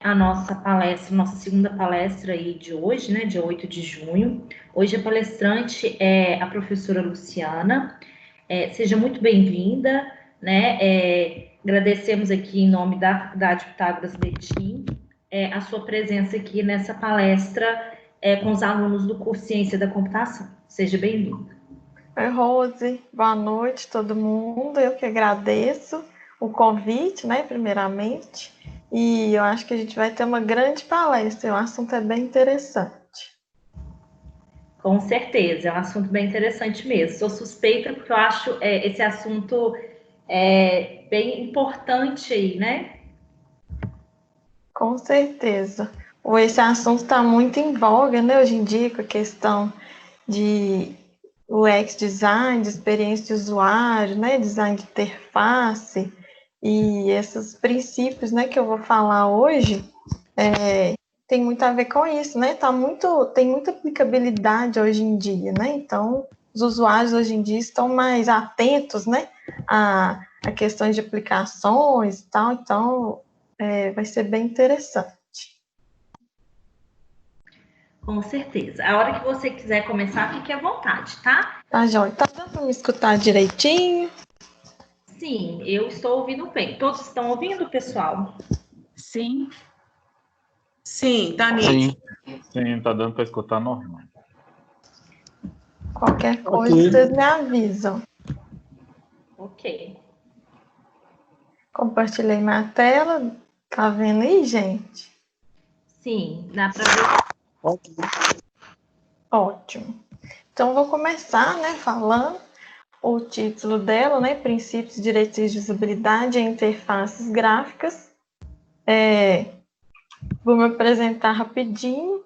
a nossa palestra, nossa segunda palestra aí de hoje, né, dia 8 de junho. Hoje a palestrante é a professora Luciana. Seja muito bem-vinda, né? Agradecemos aqui em nome da Faculdade Pitágoras Betim a sua presença aqui nessa palestra com os alunos do curso Ciência da Computação. Seja bem-vinda. Oi, Rose. Boa noite, todo mundo. Eu que agradeço o convite, né, primeiramente. E eu acho que a gente vai ter uma grande palestra. O assunto é bem interessante. Com certeza, é um assunto bem interessante mesmo. Sou suspeita porque eu acho esse assunto bem importante aí, né? Com certeza. Esse assunto está muito em voga, né, hoje em dia, com a questão de UX design, de experiência de usuário, né, design de interface, e esses princípios, né, que eu vou falar hoje, tem muito a ver com isso, né, tem muita aplicabilidade hoje em dia, né, então os usuários hoje em dia estão mais atentos, né, a questões de aplicações e tal, então vai ser bem interessante. Com certeza. A hora que você quiser começar, fique à vontade, tá? Tá, Joia? Tá dando para me escutar direitinho? Sim, eu estou ouvindo bem. Todos estão ouvindo, pessoal? Sim. Sim, tá nítido. Sim, tá dando para escutar normal. Qualquer coisa, vocês me avisam. Ok. Compartilhei minha tela. Tá vendo aí, gente? Sim, dá para ver. Ok. Ótimo. Então, vou começar, né, falando o título dela, né, Princípios, Diretrizes de Usabilidade e Interfaces Gráficas. Vou me apresentar rapidinho.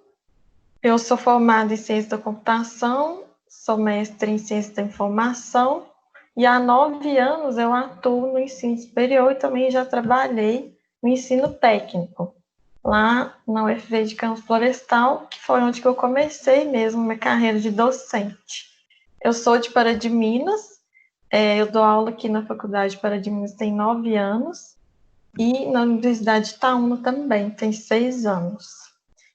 Eu sou formada em Ciência da Computação, sou mestre em Ciência da Informação, e há 9 anos eu atuo no ensino superior e também já trabalhei no ensino técnico, lá na UFV de Campos Florestal, que foi onde que eu comecei mesmo minha carreira de docente. Eu sou de Pará de Minas, eu dou aula aqui na Faculdade de Pará de Minas tem 9 anos, e na Universidade de Itaúna também, tem 6 anos.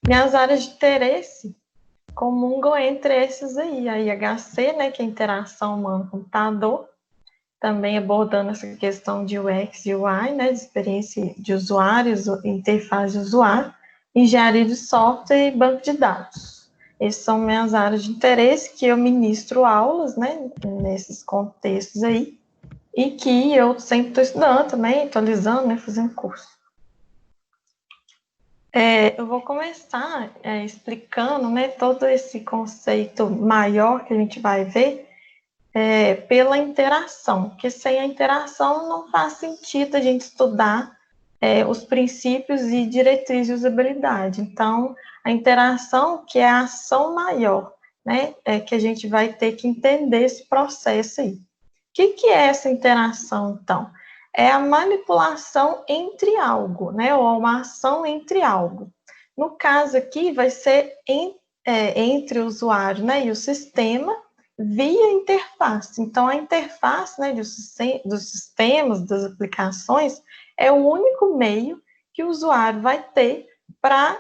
Minhas áreas de interesse comungam entre esses aí, a IHC, né, que é interação humano-computador, também abordando essa questão de UX e UI, né, de experiência de usuários, interface de usuário, engenharia de software e banco de dados. Essas são minhas áreas de interesse, que eu ministro aulas, né, nesses contextos aí, e que eu sempre estou estudando também, atualizando, né, fazendo curso. Eu vou começar explicando, né, todo esse conceito maior que a gente vai ver pela interação, porque sem a interação não faz sentido a gente estudar os princípios e diretrizes de usabilidade. Então, a interação, que é a ação maior, né, que a gente vai ter que entender esse processo aí. O que é essa interação, então? É a manipulação entre algo, né, ou uma ação entre algo. No caso aqui, vai ser entre o usuário, né, e o sistema, via interface. Então, a interface, né, dos sistemas, das aplicações, é o único meio que o usuário vai ter para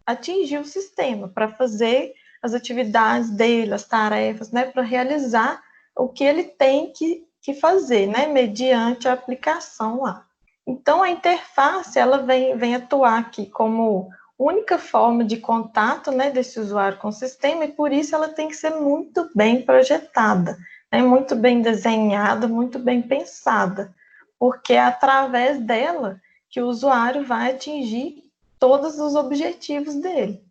atingir o sistema, para fazer as atividades dele, as tarefas, né, para realizar o que ele tem que fazer, né, mediante a aplicação lá. Então, a interface, ela vem atuar aqui como única forma de contato, né, desse usuário com o sistema, e por isso ela tem que ser muito bem projetada, né, muito bem desenhada, muito bem pensada, porque é através dela que o usuário vai atingir todos os objetivos dele.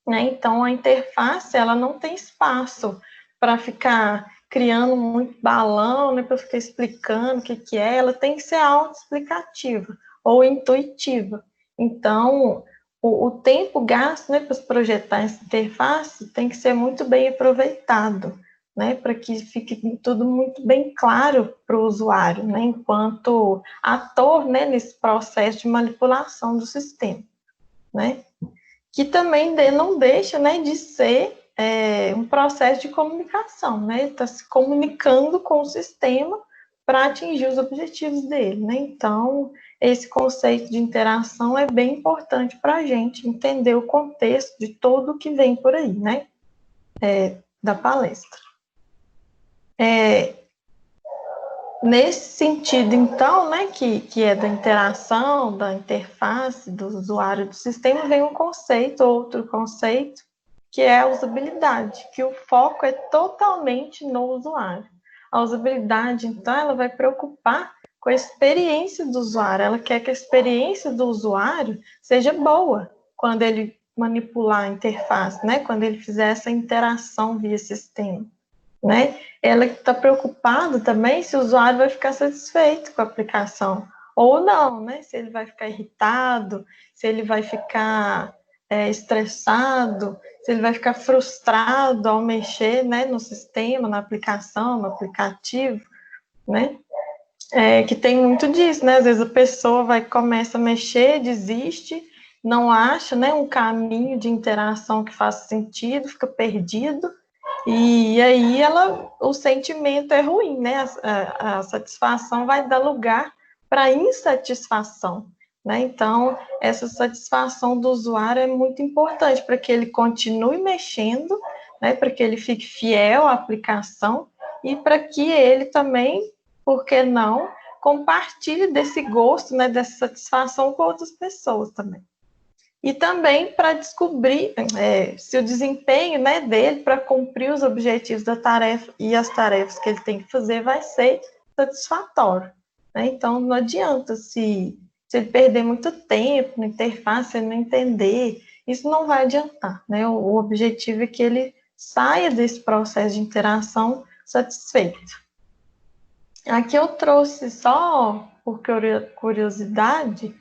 Né? Então, a interface, ela não tem espaço para ficar criando muito balão, né, para ficar explicando o que é, ela tem que ser autoexplicativa ou intuitiva. Então, o tempo gasto, né, para projetar essa interface tem que ser muito bem aproveitado, né, para que fique tudo muito bem claro para o usuário, né, enquanto ator, né, nesse processo de manipulação do sistema, né, que também não deixa, né, de ser um processo de comunicação, né, está se comunicando com o sistema para atingir os objetivos dele, né? Então, esse conceito de interação é bem importante para a gente entender o contexto de tudo que vem por aí, né? Da palestra. Nesse sentido, então, né, que é da interação, da interface do usuário do sistema, vem um conceito, outro conceito, que é a usabilidade, que o foco é totalmente no usuário. A usabilidade, então, ela vai preocupar com a experiência do usuário, ela quer que a experiência do usuário seja boa quando ele manipular a interface, né, quando ele fizer essa interação via sistema. Né? Ela está preocupada também se o usuário vai ficar satisfeito com a aplicação ou não, né? Se ele vai ficar irritado, se ele vai ficar estressado, se ele vai ficar frustrado ao mexer, né, no sistema, na aplicação, no aplicativo, né? Que tem muito disso, né? Às vezes a pessoa começa a mexer, desiste, não acha, né, um caminho de interação que faça sentido, fica perdido. E aí o sentimento é ruim, né? A satisfação vai dar lugar para insatisfação, né? Então, essa satisfação do usuário é muito importante para que ele continue mexendo, né? Para que ele fique fiel à aplicação e para que ele também, por que não, compartilhe desse gosto, né? Dessa satisfação com outras pessoas também. E também para descobrir se o desempenho, né, dele para cumprir os objetivos da tarefa e as tarefas que ele tem que fazer vai ser satisfatório. Né? Então, não adianta se ele perder muito tempo na interface, ele não entender, isso não vai adiantar. Né? O objetivo é que ele saia desse processo de interação satisfeito. Aqui eu trouxe só, por curiosidade,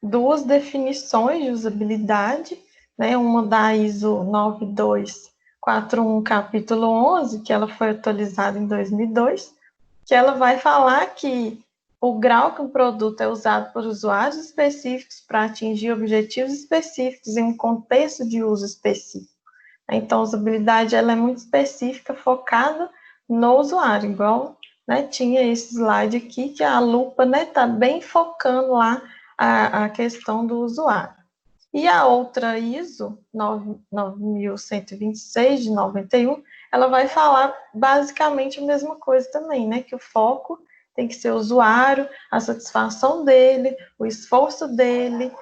duas definições de usabilidade, né? Uma da ISO 9241, capítulo 11, que ela foi atualizada em 2002, que ela vai falar que o grau que um produto é usado por usuários específicos para atingir objetivos específicos em um contexto de uso específico. Então, a usabilidade ela é muito específica, focada no usuário, igual, né, tinha esse slide aqui, que a lupa está, né, bem focando lá a questão do usuário. E a outra ISO 9126 de 91, ela vai falar basicamente a mesma coisa também, né? Que o foco tem que ser o usuário, a satisfação dele, o esforço dele,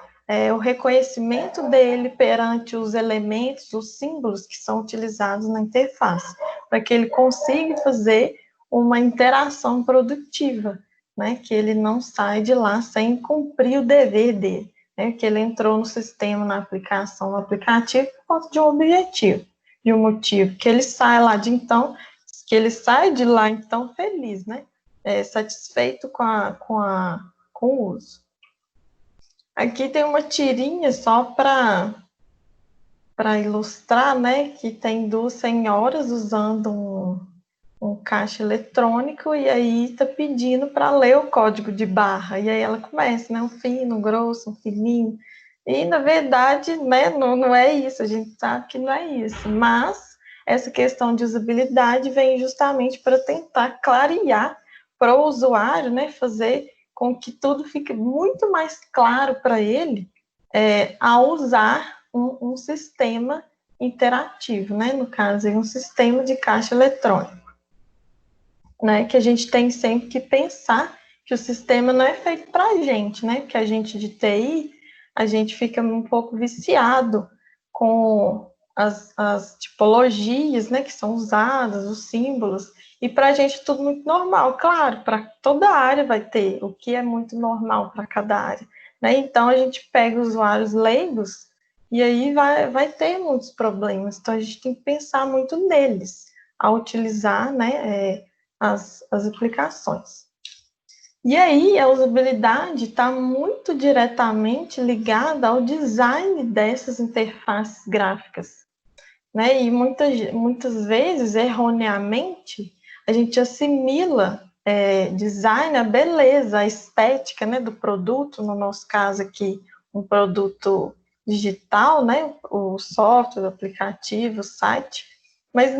o reconhecimento dele perante os elementos, os símbolos que são utilizados na interface, para que ele consiga fazer uma interação produtiva, né, que ele não sai de lá sem cumprir o dever dele, né, que ele entrou no sistema, na aplicação, no aplicativo, por conta de um objetivo, de um motivo, que ele sai lá que ele sai de lá, então, feliz, né, satisfeito com o uso. Aqui tem uma tirinha só para ilustrar, né, que tem duas senhoras usando um caixa eletrônico, e aí está pedindo para ler o código de barra, e aí ela começa, né, um fino, um grosso, um fininho, e na verdade, né, não é isso, a gente sabe que não é isso, mas essa questão de usabilidade vem justamente para tentar clarear para o usuário, né, fazer com que tudo fique muito mais claro para ele ao usar um sistema interativo, né, no caso, um sistema de caixa eletrônico. Né, que a gente tem sempre que pensar que o sistema não é feito para a gente, né? Porque a gente de TI, a gente fica um pouco viciado com as tipologias, né, que são usadas, os símbolos, e para a gente tudo muito normal. Claro, para toda área vai ter o que é muito normal para cada área, né? Então a gente pega usuários leigos e aí vai ter muitos problemas. Então a gente tem que pensar muito neles ao utilizar, né, as aplicações. E aí, a usabilidade está muito diretamente ligada ao design dessas interfaces gráficas, né? E muitas vezes, erroneamente, a gente assimila design à beleza, à estética, né, do produto, no nosso caso aqui, um produto digital, né, o software, o aplicativo, o site, Mas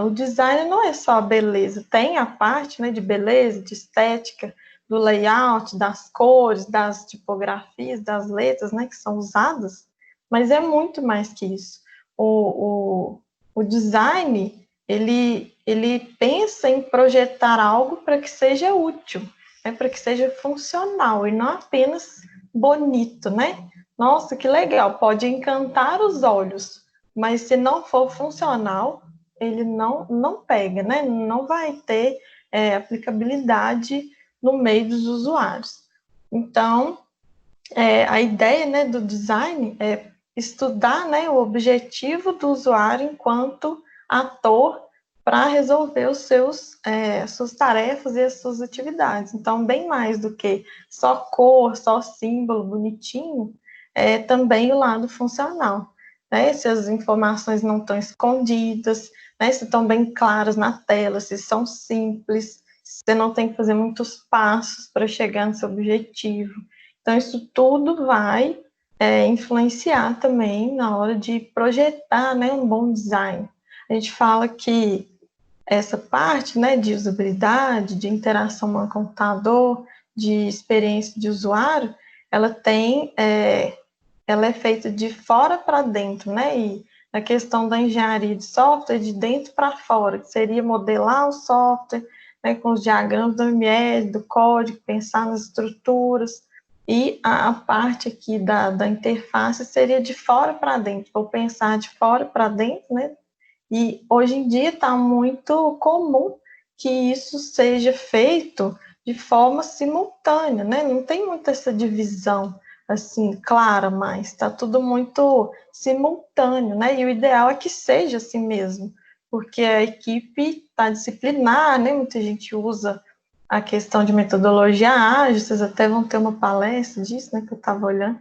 o design não é só a beleza, tem a parte, né, de beleza, de estética, do layout, das cores, das tipografias, das letras, né, que são usadas, mas é muito mais que isso. O design, ele pensa em projetar algo para que seja útil, né, para que seja funcional, e não apenas bonito, né? Nossa, que legal, pode encantar os olhos, mas se não for funcional, ele não pega, né? Não vai ter aplicabilidade no meio dos usuários. Então, a ideia, né, do design é estudar, né, o objetivo do usuário enquanto ator para resolver suas tarefas e as suas atividades. Então, bem mais do que só cor, só símbolo bonitinho, é também o lado funcional. Né? Se as informações não estão escondidas, né, se estão bem claras na tela, se são simples, se você não tem que fazer muitos passos para chegar no seu objetivo. Então, isso tudo vai influenciar também na hora de projetar, né, um bom design. A gente fala que essa parte, né, de usabilidade, de interação com o computador, de experiência de usuário, ela é feita de fora para dentro, né, e a questão da engenharia de software de dentro para fora, que seria modelar o software, né, com os diagramas do MS, do código, pensar nas estruturas, e a parte aqui da interface seria de fora para dentro, vou pensar de fora para dentro, né, e hoje em dia está muito comum que isso seja feito de forma simultânea, né? Não tem muito essa divisão assim clara, mas está tudo muito simultâneo, né? E o ideal é que seja assim mesmo, porque a equipe está disciplinar, né? Muita gente usa a questão de metodologia ágil, vocês até vão ter uma palestra disso, né? Que eu estava olhando.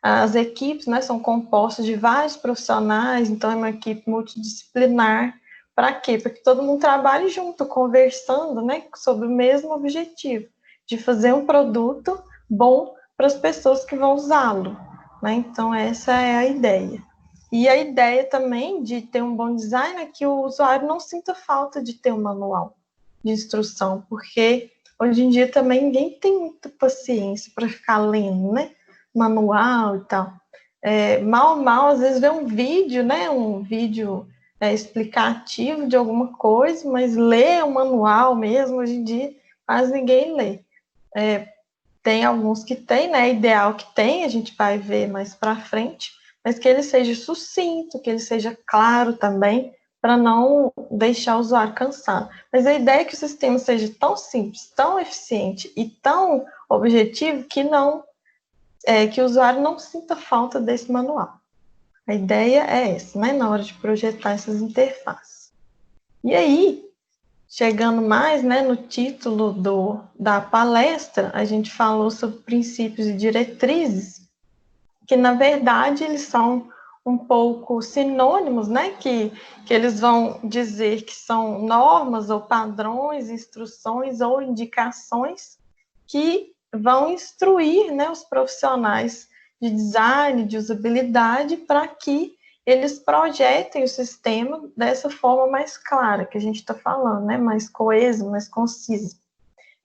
As equipes, né, são compostas de vários profissionais, então é uma equipe multidisciplinar. Para quê? Para que todo mundo trabalhe junto, conversando, né, sobre o mesmo objetivo, de fazer um produto bom para as pessoas que vão usá-lo. Né? Então, essa é a ideia. E a ideia também de ter um bom design é que o usuário não sinta falta de ter um manual de instrução, porque hoje em dia também ninguém tem muita paciência para ficar lendo, né? Manual e tal. Mal, às vezes vê um vídeo, né? Um vídeo explicativo de alguma coisa, mas ler o manual mesmo, hoje em dia, quase ninguém lê. Tem alguns que tem, né? Ideal que tem, a gente vai ver mais para frente, mas que ele seja sucinto, que ele seja claro também, para não deixar o usuário cansado. Mas a ideia é que o sistema seja tão simples, tão eficiente e tão objetivo que o usuário não sinta falta desse manual. A ideia é essa, né? Na hora de projetar essas interfaces. E aí, chegando mais, né, no título da palestra, a gente falou sobre princípios e diretrizes, que na verdade eles são um pouco sinônimos, né, que eles vão dizer que são normas ou padrões, instruções ou indicações que vão instruir, né, os profissionais de design, de usabilidade, para que eles projetem o sistema dessa forma mais clara que a gente está falando, né, mais coeso, mais conciso.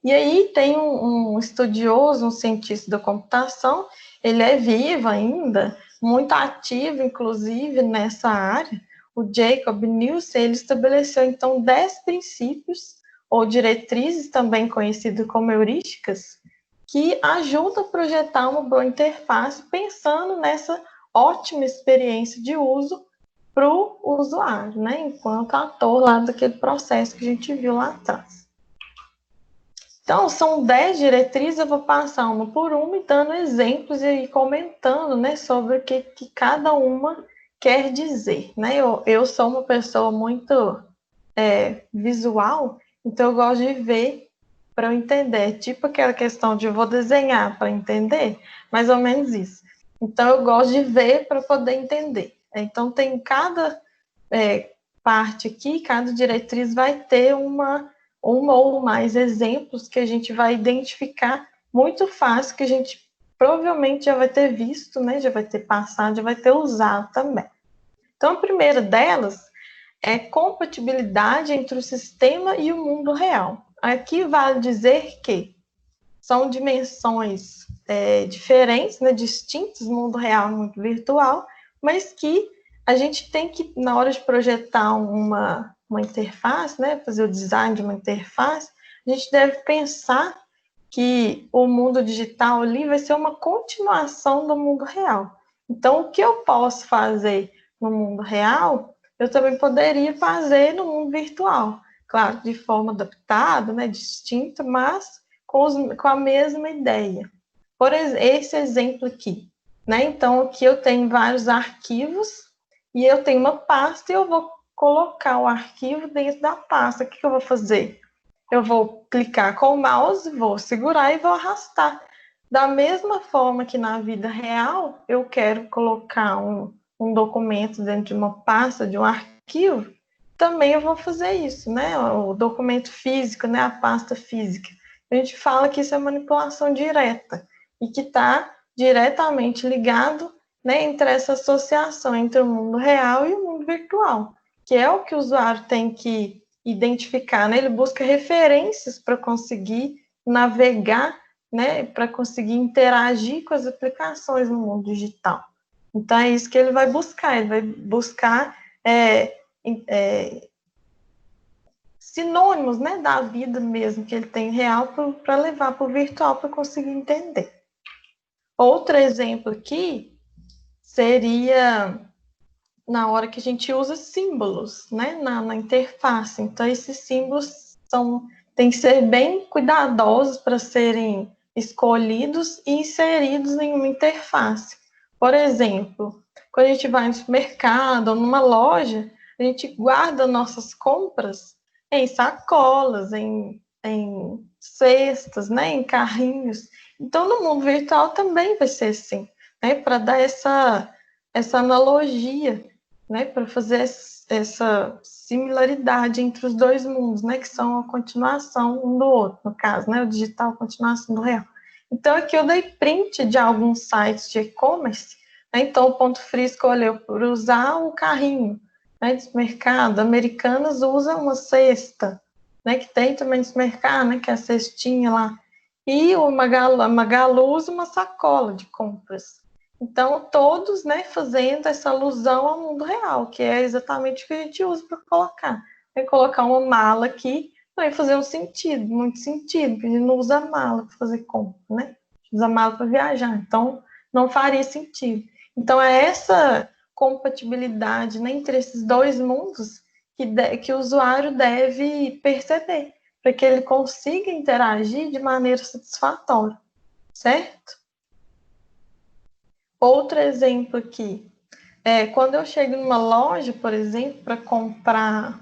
E aí tem um estudioso, um cientista da computação, ele é vivo ainda, muito ativo, inclusive, nessa área, o Jacob Nielsen, ele estabeleceu, então, 10 princípios, ou diretrizes, também conhecidas como heurísticas, que ajudam a projetar uma boa interface, pensando nessa ótima experiência de uso para o usuário, né, enquanto ator lá daquele processo que a gente viu lá atrás. Então, são 10 diretrizes, eu vou passar uma por uma e dando exemplos e comentando, né, sobre o que cada uma quer dizer. Né? Eu sou uma pessoa muito visual, então eu gosto de ver para eu entender. Tipo aquela questão de eu vou desenhar para entender, mais ou menos isso. Então, eu gosto de ver para poder entender. Então, tem cada parte aqui, cada diretriz vai ter uma ou mais exemplos que a gente vai identificar muito fácil, que a gente provavelmente já vai ter visto, né? Já vai ter passado, já vai ter usado também. Então, a primeira delas é compatibilidade entre o sistema e o mundo real. Aqui vale dizer que são dimensões diferentes, né, distintas, mundo real e mundo virtual, mas que a gente tem que, na hora de projetar uma interface, né, fazer o design de uma interface, a gente deve pensar que o mundo digital ali vai ser uma continuação do mundo real. Então, o que eu posso fazer no mundo real, eu também poderia fazer no mundo virtual. Claro, de forma adaptada, né, distinta, mas com a mesma ideia. Por esse exemplo aqui, né? Então, aqui eu tenho vários arquivos e eu tenho uma pasta e eu vou colocar o arquivo dentro da pasta. O que eu vou fazer? Eu vou clicar com o mouse, vou segurar e vou arrastar. Da mesma forma que na vida real, eu quero colocar um documento dentro de uma pasta, de um arquivo, também eu vou fazer isso, né? O documento físico, né? A pasta física. A gente fala que isso é manipulação direta e que está diretamente ligado, né, entre essa associação entre o mundo real e o mundo virtual, que é o que o usuário tem que identificar, né? Ele busca referências para conseguir navegar, né, para conseguir interagir com as aplicações no mundo digital. Então, é isso que ele vai buscar sinônimos, né, da vida mesmo que ele tem real para levar para o virtual para conseguir entender. Outro exemplo aqui seria na hora que a gente usa símbolos, né, na interface. Então, esses símbolos têm que ser bem cuidadosos para serem escolhidos e inseridos em uma interface. Por exemplo, quando a gente vai no supermercado ou numa loja, a gente guarda nossas compras em sacolas, em cestas, né, em carrinhos. Então, no mundo virtual também vai ser assim, né, para dar essa analogia, né, para fazer essa similaridade entre os dois mundos, né, que são a continuação um do outro, no caso, né, o digital a continuação do real. Então, aqui eu dei print de alguns sites de e-commerce, né, então o Ponto Frio escolheu por usar o carrinho, né, de mercado. Americanas usa uma cesta, né, que tem também de mercado, né, que é a cestinha lá, e a Magalu usa uma sacola de compras. Então, todos, né, fazendo essa alusão ao mundo real, que é exatamente o que a gente usa para colocar. É colocar uma mala aqui vai fazer um sentido, muito sentido, porque a gente não usa mala para fazer compra, né? Usa mala para viajar, então não faria sentido. Então, é essa compatibilidade, né, entre esses dois mundos que o usuário deve perceber, para que ele consiga interagir de maneira satisfatória, certo? Outro exemplo aqui, quando eu chego numa loja, por exemplo, para comprar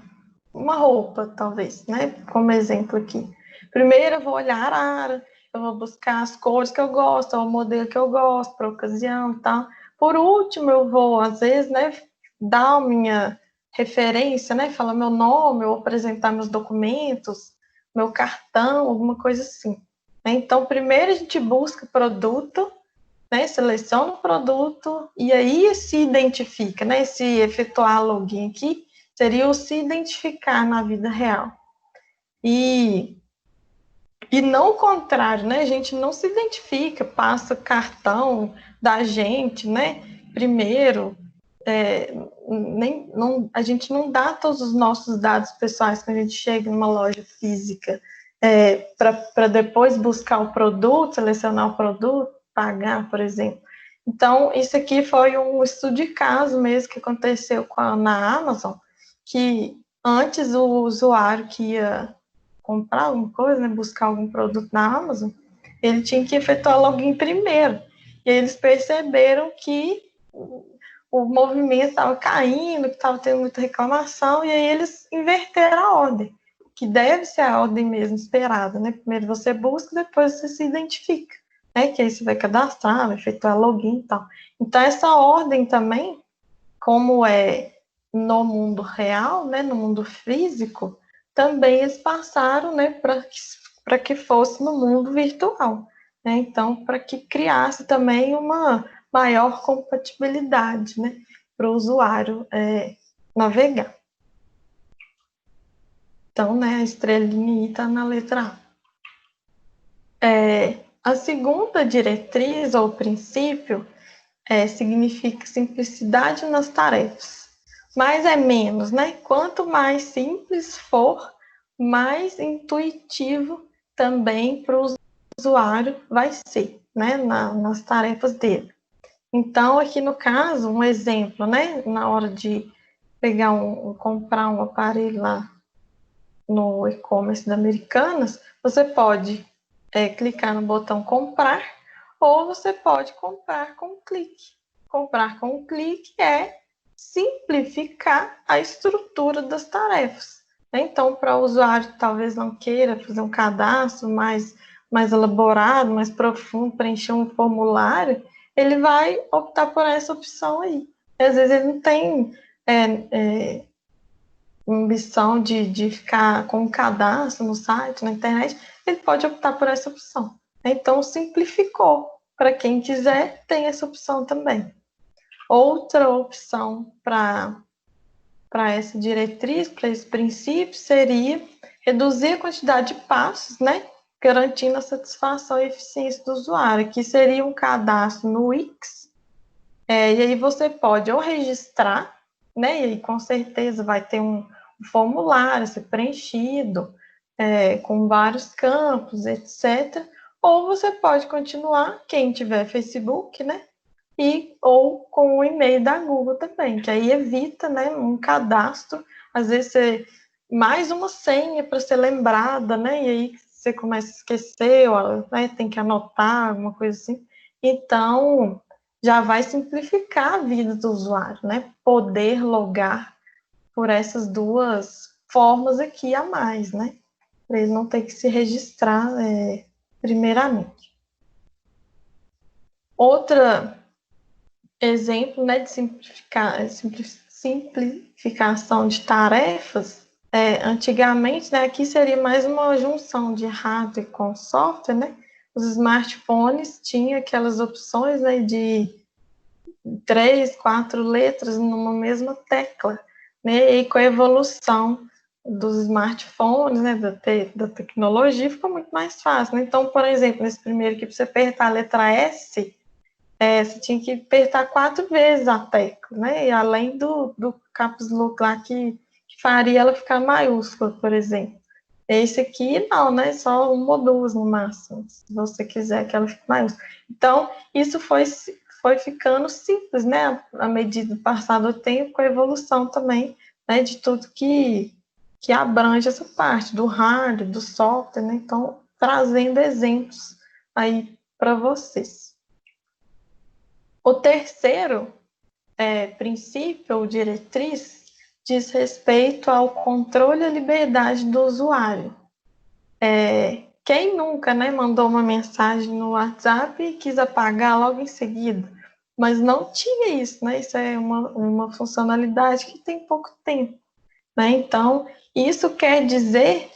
uma roupa, talvez, né? Como exemplo aqui. Primeiro eu vou olhar a arara, eu vou buscar as cores que eu gosto, o modelo que eu gosto, para a ocasião e tal. Por último, eu vou, às vezes, né, dar a minha referência, né? Falar meu nome, ou apresentar meus documentos, meu cartão, alguma coisa assim. Então, primeiro a gente busca produto, né, seleciona o produto e aí se identifica, né, se efetuar login aqui, seria o se identificar na vida real. E não o contrário, né, a gente não se identifica, passa cartão da gente, né, primeiro, a gente não dá todos os nossos dados pessoais quando a gente chega numa loja física, para depois buscar o produto, selecionar o produto, pagar, por exemplo. Então, isso aqui foi um estudo de caso mesmo que aconteceu na Amazon, que antes o usuário que ia comprar alguma coisa, né, buscar algum produto na Amazon, ele tinha que efetuar login primeiro. E eles perceberam que o movimento estava caindo, que estava tendo muita reclamação, e aí eles inverteram a ordem, que deve ser a ordem mesmo esperada, né? Primeiro você busca, depois você se identifica, né? Que aí você vai cadastrar, vai efetuar login e tal. Então, essa ordem também, como é no mundo real, né? No mundo físico, também eles passaram, né? Para que fosse no mundo virtual, né? Então, para que criasse também uma maior compatibilidade, né? para o usuário navegar. Então, né, a estrelinha aí está na letra A. A segunda diretriz ou princípio significa simplicidade nas tarefas. Mais é menos, né? Quanto mais simples for, mais intuitivo também para o usuário vai ser, né? Nas tarefas dele. Então, aqui no caso, um exemplo, né? Na hora de comprar um aparelho lá no e-commerce da Americanas, você pode clicar no botão comprar, ou você pode comprar com um clique. Comprar com um clique é simplificar a estrutura das tarefas. Então, para o usuário que talvez não queira fazer um cadastro mais elaborado, mais profundo, preencher um formulário, ele vai optar por essa opção aí. E, às vezes ele não tem ambição de ficar com um cadastro no site, na internet, ele pode optar por essa opção. Então, simplificou. Para quem quiser, tem essa opção também. Outra opção para essa diretriz, para esse princípio, seria reduzir a quantidade de passos, né? Garantindo a satisfação e eficiência do usuário, que seria um cadastro no Wix. E aí você pode ou registrar, né? E aí com certeza vai ter um formulário a ser preenchido, com vários campos, etc. Ou você pode continuar, quem tiver Facebook, né? Ou com o e-mail da Google também, que aí evita, né, um cadastro, às vezes mais uma senha para ser lembrada, né? E aí você começa a esquecer, ou, né, tem que anotar, alguma coisa assim. Então, já vai simplificar a vida do usuário, né? Poder logar por essas duas formas aqui a mais, né? Para ele não ter que se registrar primeiramente. Outra exemplo, né, de simplificação de tarefas, antigamente, né, aqui seria mais uma junção de hardware com software, né? Os smartphones tinham aquelas opções, né, de 3, 4 letras numa mesma tecla, né? E com a evolução dos smartphones, né, da tecnologia, ficou muito mais fácil, né? Então, por exemplo, nesse primeiro aqui, para você apertar a letra S, você tinha que apertar 4 vezes a tecla, né? E além do caps lock lá que faria ela ficar maiúscula, por exemplo. Esse aqui não, né? Só uma ou duas no máximo, se você quiser que ela fique maiúscula. Então, isso foi ficando simples, né? À medida do passar do tempo, com a evolução também, né? De tudo que abrange essa parte, do hardware, do software, né? Então, trazendo exemplos aí para vocês. O terceiro princípio ou diretriz diz respeito ao controle e à liberdade do usuário. Quem nunca, né, mandou uma mensagem no WhatsApp e quis apagar logo em seguida? Mas não tinha isso, né? Isso é uma funcionalidade que tem pouco tempo, né? Então, isso quer dizer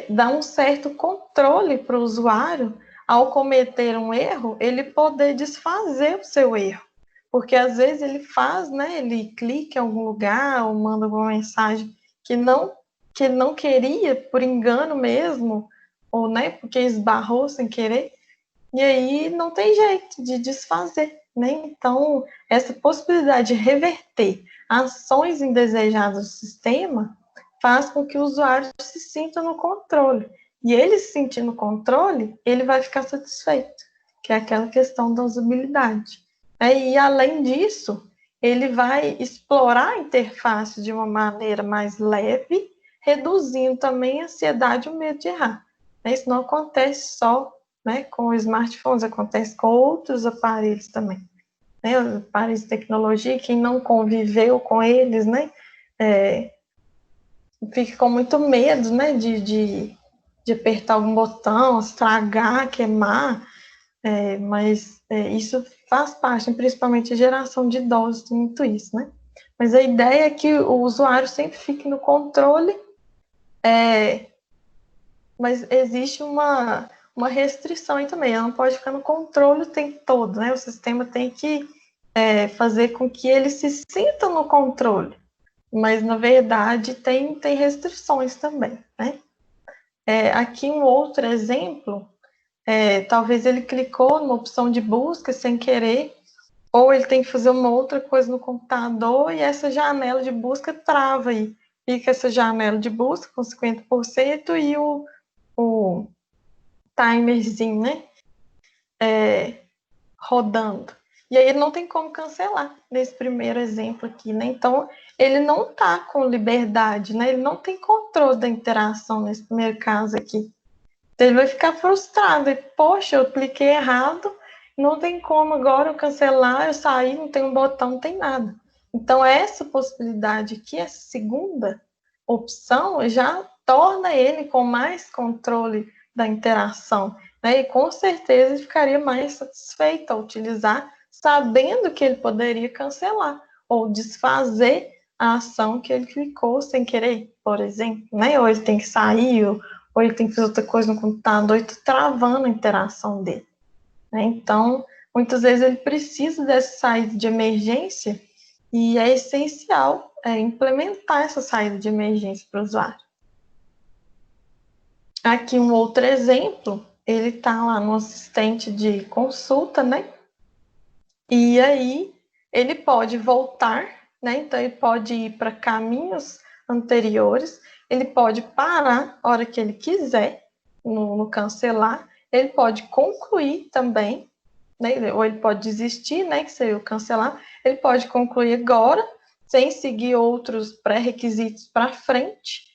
dar um certo controle para o usuário, ao cometer um erro, ele poder desfazer o seu erro. Porque às vezes ele faz, né? Ele clica em algum lugar ou manda alguma mensagem que ele não queria, por engano mesmo, ou, né, porque esbarrou sem querer, e aí não tem jeito de desfazer, né? Então, essa possibilidade de reverter ações indesejadas do sistema faz com que o usuário se sinta no controle. E ele se sentir no controle, ele vai ficar satisfeito, que é aquela questão da usabilidade. E, além disso, ele vai explorar a interface de uma maneira mais leve, reduzindo também a ansiedade e o medo de errar. Isso não acontece só, né, com os smartphones, acontece com outros aparelhos também. Né, os aparelhos de tecnologia, quem não conviveu com eles, né, fica com muito medo, né, de apertar algum botão, estragar, queimar, mas isso faz parte, principalmente a geração de idosos tem muito isso, né? Mas a ideia é que o usuário sempre fique no controle, mas existe uma restrição aí também, ela não pode ficar no controle o tempo todo, né? O sistema tem que fazer com que ele se sinta no controle, mas na verdade tem restrições também, né? Aqui um outro exemplo, talvez ele clicou numa opção de busca sem querer, ou ele tem que fazer uma outra coisa no computador e essa janela de busca trava aí. Fica essa janela de busca com 50% e o timerzinho, né? Rodando. E aí ele não tem como cancelar nesse primeiro exemplo aqui, né? Então, ele não está com liberdade, né? Ele não tem controle da interação nesse primeiro caso aqui. Então, ele vai ficar frustrado. Poxa, eu cliquei errado, não tem como agora eu cancelar, eu saí, não tem um botão, não tem nada. Então, essa possibilidade aqui, essa segunda opção, já torna ele com mais controle da interação, né? E com certeza ele ficaria mais satisfeito ao utilizar, sabendo que ele poderia cancelar ou desfazer a ação que ele clicou sem querer, por exemplo, né? Ou ele tem que sair, ou ele tem que fazer outra coisa no computador e está travando a interação dele, né? Então, muitas vezes ele precisa dessa saída de emergência e é essencial implementar essa saída de emergência para o usuário. Aqui um outro exemplo, ele está lá no assistente de consulta, né? E aí ele pode voltar, né? Então ele pode ir para caminhos anteriores, ele pode parar a hora que ele quiser no cancelar, ele pode concluir também, né? Ou ele pode desistir, né? Que seria o cancelar, ele pode concluir agora, sem seguir outros pré-requisitos para frente,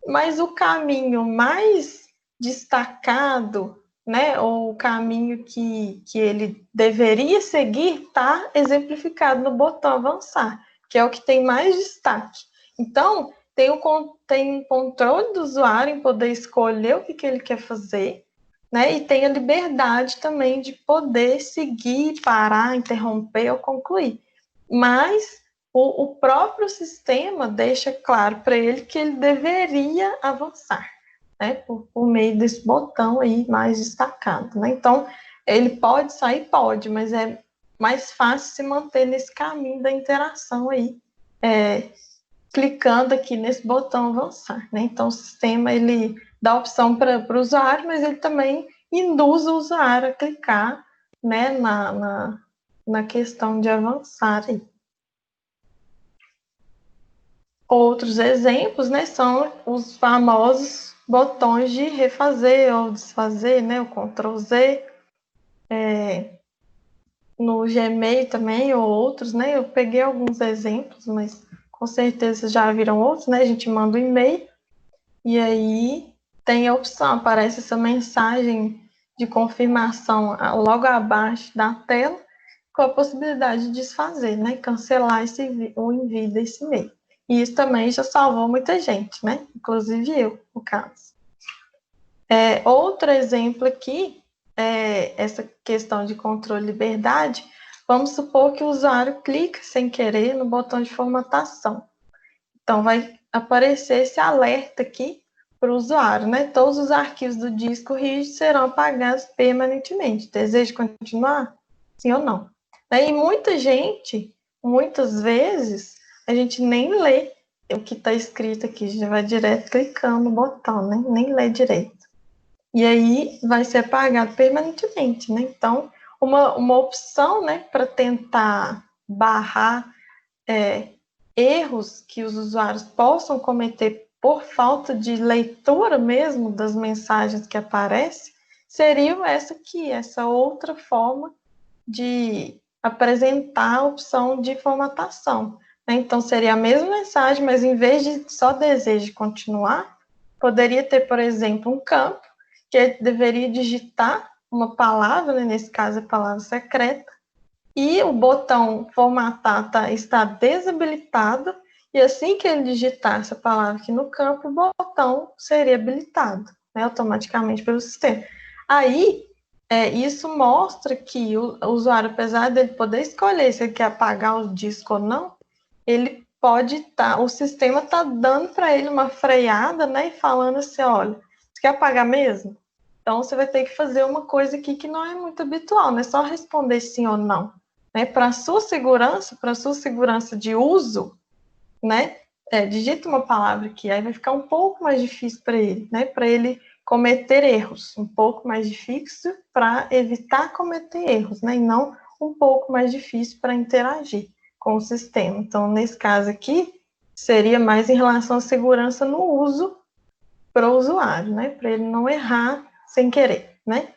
mas o caminho mais destacado, né, ou o caminho que ele deveria seguir está exemplificado no botão avançar, que é o que tem mais destaque. Então, tem um controle do usuário em poder escolher o que ele quer fazer, né, e tem a liberdade também de poder seguir, parar, interromper ou concluir. Mas o próprio sistema deixa claro para ele que ele deveria avançar, né, por meio desse botão aí mais destacado, né? Então, ele pode sair? Pode, mas é mais fácil se manter nesse caminho da interação aí, clicando aqui nesse botão avançar, né? Então, o sistema, ele dá a opção para o usuário, mas ele também induz o usuário a clicar, né, na questão de avançar aí. Outros exemplos, né, são os famosos botões de refazer ou desfazer, né, o Ctrl Z, no Gmail também, ou outros, né, eu peguei alguns exemplos, mas com certeza vocês já viram outros, né, a gente manda um e-mail, e aí tem a opção, aparece essa mensagem de confirmação logo abaixo da tela, com a possibilidade de desfazer, né, cancelar o envio desse e-mail. E isso também já salvou muita gente, né? Inclusive eu, no caso. Outro exemplo aqui, essa questão de controle de liberdade, vamos supor que o usuário clica sem querer no botão de formatação. Então, vai aparecer esse alerta aqui para o usuário, né? Todos os arquivos do disco rígido serão apagados permanentemente. Deseja continuar? Sim ou não? E muita gente, muitas vezes, a gente nem lê o que está escrito aqui, já vai direto clicando no botão, né? Nem lê direito. E aí vai ser apagado permanentemente, né? Então, uma opção, né, para tentar barrar erros que os usuários possam cometer por falta de leitura mesmo das mensagens que aparecem, seria essa outra forma de apresentar a opção de formatação, né? Então, seria a mesma mensagem, mas em vez de só desejo continuar, poderia ter, por exemplo, um campo que ele deveria digitar uma palavra, né? Nesse caso, a palavra secreta, e o botão formatar está desabilitado, e assim que ele digitar essa palavra aqui no campo, o botão seria habilitado, né, automaticamente pelo sistema. Aí, isso mostra que o usuário, apesar dele poder escolher se ele quer apagar o disco ou não, ele pode estar, o sistema está dando para ele uma freada, né, e falando assim, olha, você quer apagar mesmo? Então, você vai ter que fazer uma coisa aqui que não é muito habitual, não é só responder sim ou não. né? Para sua segurança de uso, né? Digita uma palavra aqui, aí vai ficar um pouco mais difícil para ele, né? Para ele cometer erros, um pouco mais difícil para evitar cometer erros, né? E não um pouco mais difícil para interagir com o sistema. Então, nesse caso aqui, seria mais em relação à segurança no uso para o usuário, né? Para ele não errar sem querer, né?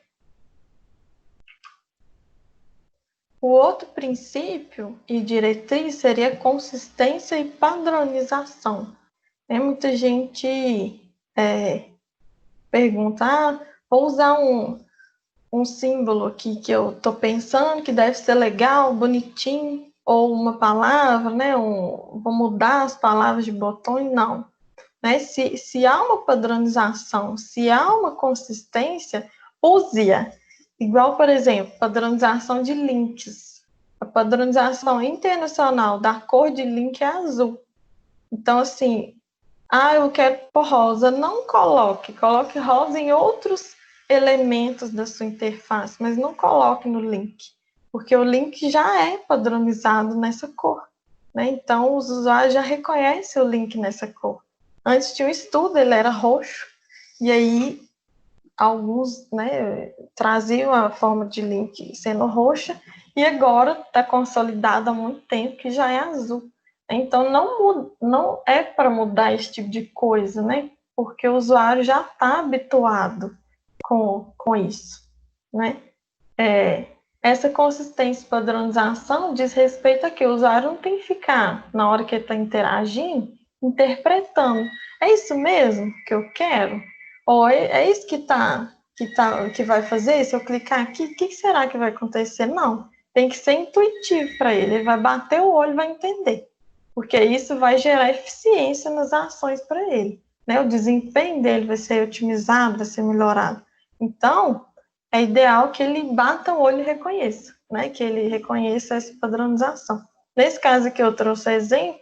O outro princípio e diretriz seria consistência e padronização. Muita gente pergunta, vou usar um símbolo aqui que eu estou pensando que deve ser legal, bonitinho, ou uma palavra, né? Vou mudar as palavras de botões, não. Né? Se há uma padronização, se há uma consistência, use-a. Igual, por exemplo, padronização de links. A padronização internacional da cor de link é azul. Então, assim, eu quero pôr rosa. Não coloque rosa em outros elementos da sua interface, mas não coloque no link, porque o link já é padronizado nessa cor, né? Então, os usuários já reconhecem o link nessa cor. Antes tinha um estudo, ele era roxo, e aí alguns, né, traziam a forma de link sendo roxa, e agora está consolidado há muito tempo que já é azul. Então, não é para mudar esse tipo de coisa, né? Porque o usuário já está habituado com isso, né? Essa consistência e padronização diz respeito a que o usuário não tem que ficar, na hora que ele está interagindo, interpretando. É isso mesmo que eu quero? Ou é isso que vai fazer? Se eu clicar aqui, o que será que vai acontecer? Não, tem que ser intuitivo para ele. Ele vai bater o olho e vai entender. Porque isso vai gerar eficiência nas ações para ele, né? O desempenho dele vai ser otimizado, vai ser melhorado. Então, é ideal que ele bata o olho e reconheça, né? Que ele reconheça essa padronização. Nesse caso aqui eu trouxe exemplo,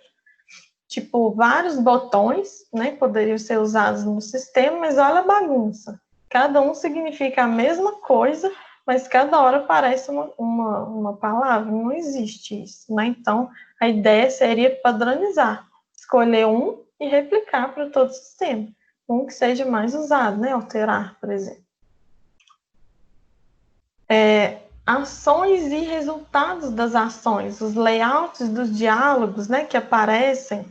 tipo, vários botões, né, poderiam ser usados no sistema, mas olha a bagunça. Cada um significa a mesma coisa, mas cada hora aparece uma palavra. Não existe isso, né? Então, a ideia seria padronizar, escolher um e replicar para todo o sistema. Um que seja mais usado, né? Alterar, por exemplo. Ações e resultados das ações, os layouts dos diálogos, né, que aparecem,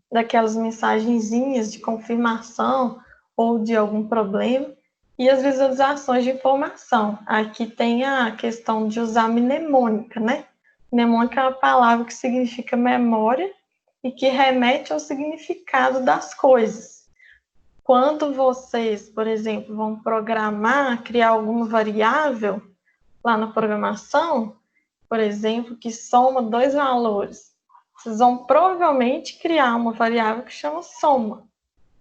daquelas mensagenzinhas de confirmação ou de algum problema, e as visualizações de informação. Aqui tem a questão de usar mnemônica, né? Mnemônica é uma palavra que significa memória e que remete ao significado das coisas. Quando vocês, por exemplo, vão programar, criar alguma variável lá na programação, por exemplo, que soma dois valores, vocês vão provavelmente criar uma variável que chama soma,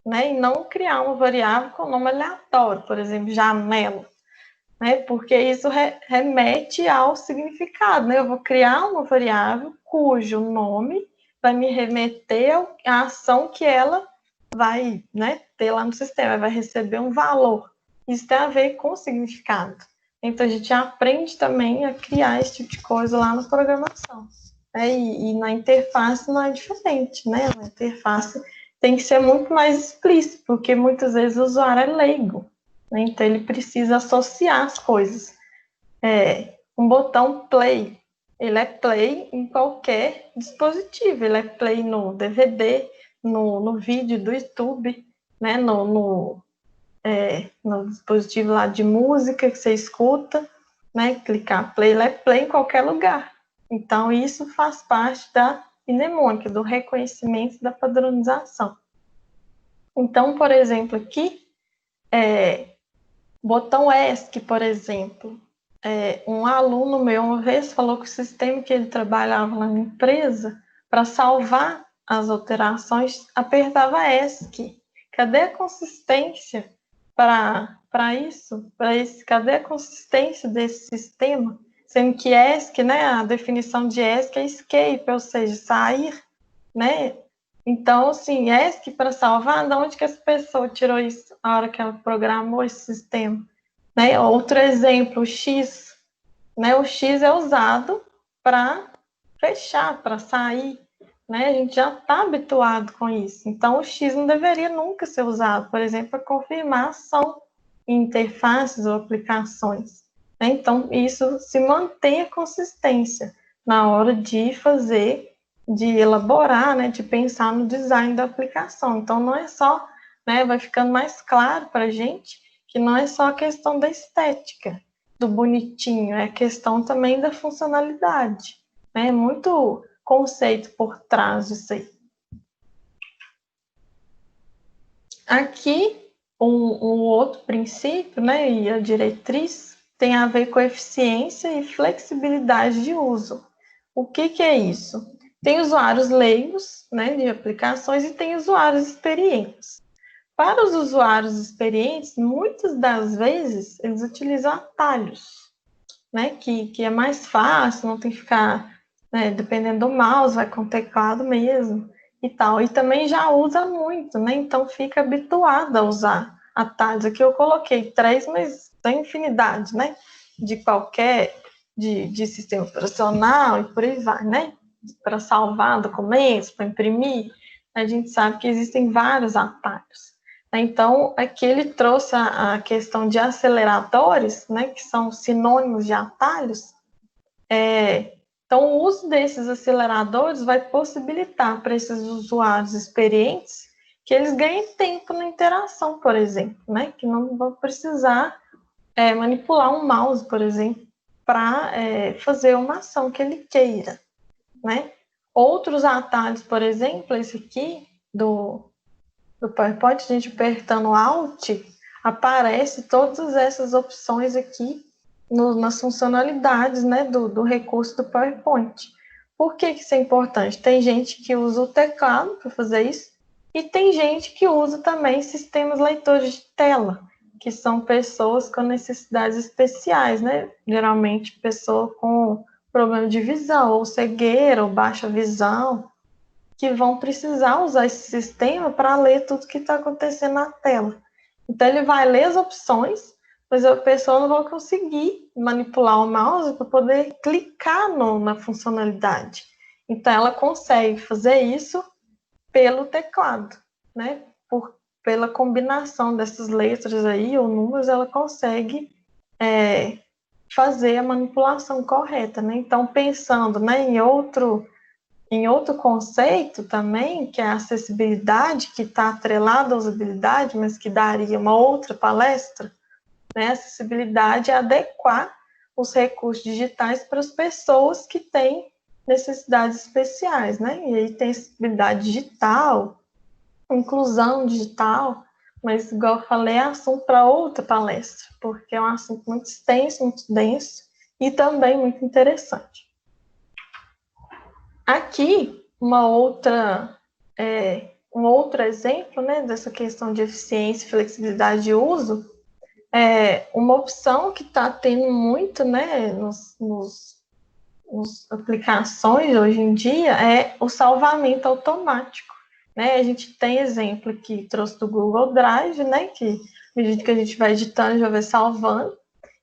né? E não criar uma variável com nome aleatório, por exemplo, janela, né? Porque isso remete ao significado, né? Eu vou criar uma variável cujo nome vai me remeter à ação que ela vai, né, ter lá no sistema, vai receber um valor. Isso tem a ver com o significado. Então, a gente aprende também a criar esse tipo de coisa lá na programação. E na interface não é diferente, né? Na interface tem que ser muito mais explícito, porque muitas vezes o usuário é leigo, né? Então ele precisa associar as coisas. Um botão play, ele é play em qualquer dispositivo, ele é play no DVD, no vídeo do YouTube, né? No dispositivo lá de música que você escuta, né? Clicar play, ele é play em qualquer lugar. Então, isso faz parte da mnemônica, do reconhecimento da padronização. Então, por exemplo, aqui, botão ESC, por exemplo, um aluno meu uma vez falou que o sistema que ele trabalhava lá na empresa, para salvar as alterações, apertava ESC. Cadê a consistência para isso? Cadê a consistência desse sistema? Sendo que ESC, né, a definição de ESC é escape, ou seja, sair, né? Então, assim, ESC para salvar, de onde que essa pessoa tirou isso na hora que ela programou esse sistema? Né? Outro exemplo, o X. Né? O X é usado para fechar, para sair, né? A gente já está habituado com isso. Então, o X não deveria nunca ser usado, por exemplo, para confirmar ação em interfaces ou aplicações. Né? Então, isso se mantém a consistência na hora de fazer, de elaborar, né? De pensar no design da aplicação. Então, não é só, né? Vai ficando mais claro para a gente que não é só a questão da estética, do bonitinho, é questão também da funcionalidade. Né? Muito conceito por trás disso aí. Aqui, um outro princípio, né, e a diretriz, tem a ver com eficiência e flexibilidade de uso. O que é isso? Tem usuários leigos, né, de aplicações, e tem usuários experientes. Para os usuários experientes, muitas das vezes, eles utilizam atalhos, né, que é mais fácil, não tem que ficar, né, dependendo do mouse, vai com o teclado mesmo e tal. E também já usa muito, né, então fica habituado a usar atalhos. Aqui eu coloquei 3, mas tem infinidade, né, de qualquer, de sistema operacional e por aí vai, né, para salvar documentos, para imprimir, a gente sabe que existem vários atalhos. Então, aqui ele trouxe a questão de aceleradores, né, que são sinônimos de atalhos. Então, o uso desses aceleradores vai possibilitar para esses usuários experientes que eles ganhem tempo na interação, por exemplo, né, que não vão precisar manipular um mouse, por exemplo, para fazer uma ação que ele queira, né. Outros atalhos, por exemplo, esse aqui do PowerPoint, a gente apertando Alt, aparece todas essas opções aqui nas funcionalidades, né, do recurso do PowerPoint. Por que isso é importante? Tem gente que usa o teclado para fazer isso, e tem gente que usa também sistemas leitores de tela, que são pessoas com necessidades especiais, né? Geralmente pessoa com problema de visão, ou cegueira, ou baixa visão, que vão precisar usar esse sistema para ler tudo que está acontecendo na tela. Então, ele vai ler as opções, mas a pessoa não vai conseguir manipular o mouse para poder clicar na funcionalidade. Então, ela consegue fazer isso pelo teclado, né? Pela combinação dessas letras aí, ou números, ela consegue fazer a manipulação correta, né? Então, pensando, né, em outro conceito também, que é a acessibilidade, que está atrelada à usabilidade, mas que daria uma outra palestra, né? A acessibilidade é adequar os recursos digitais para as pessoas que têm necessidades especiais, né? E aí tem acessibilidade digital, inclusão digital, mas, igual eu falei, é assunto para outra palestra, porque é um assunto muito extenso, muito denso e também muito interessante. Aqui, um outro exemplo, né, dessa questão de eficiência e flexibilidade de uso, uma opção que está tendo muito, né, nos aplicações hoje em dia é o salvamento automático. Né? A gente tem exemplo aqui, trouxe do Google Drive, né, que à medida que a gente vai editando, já vai salvando,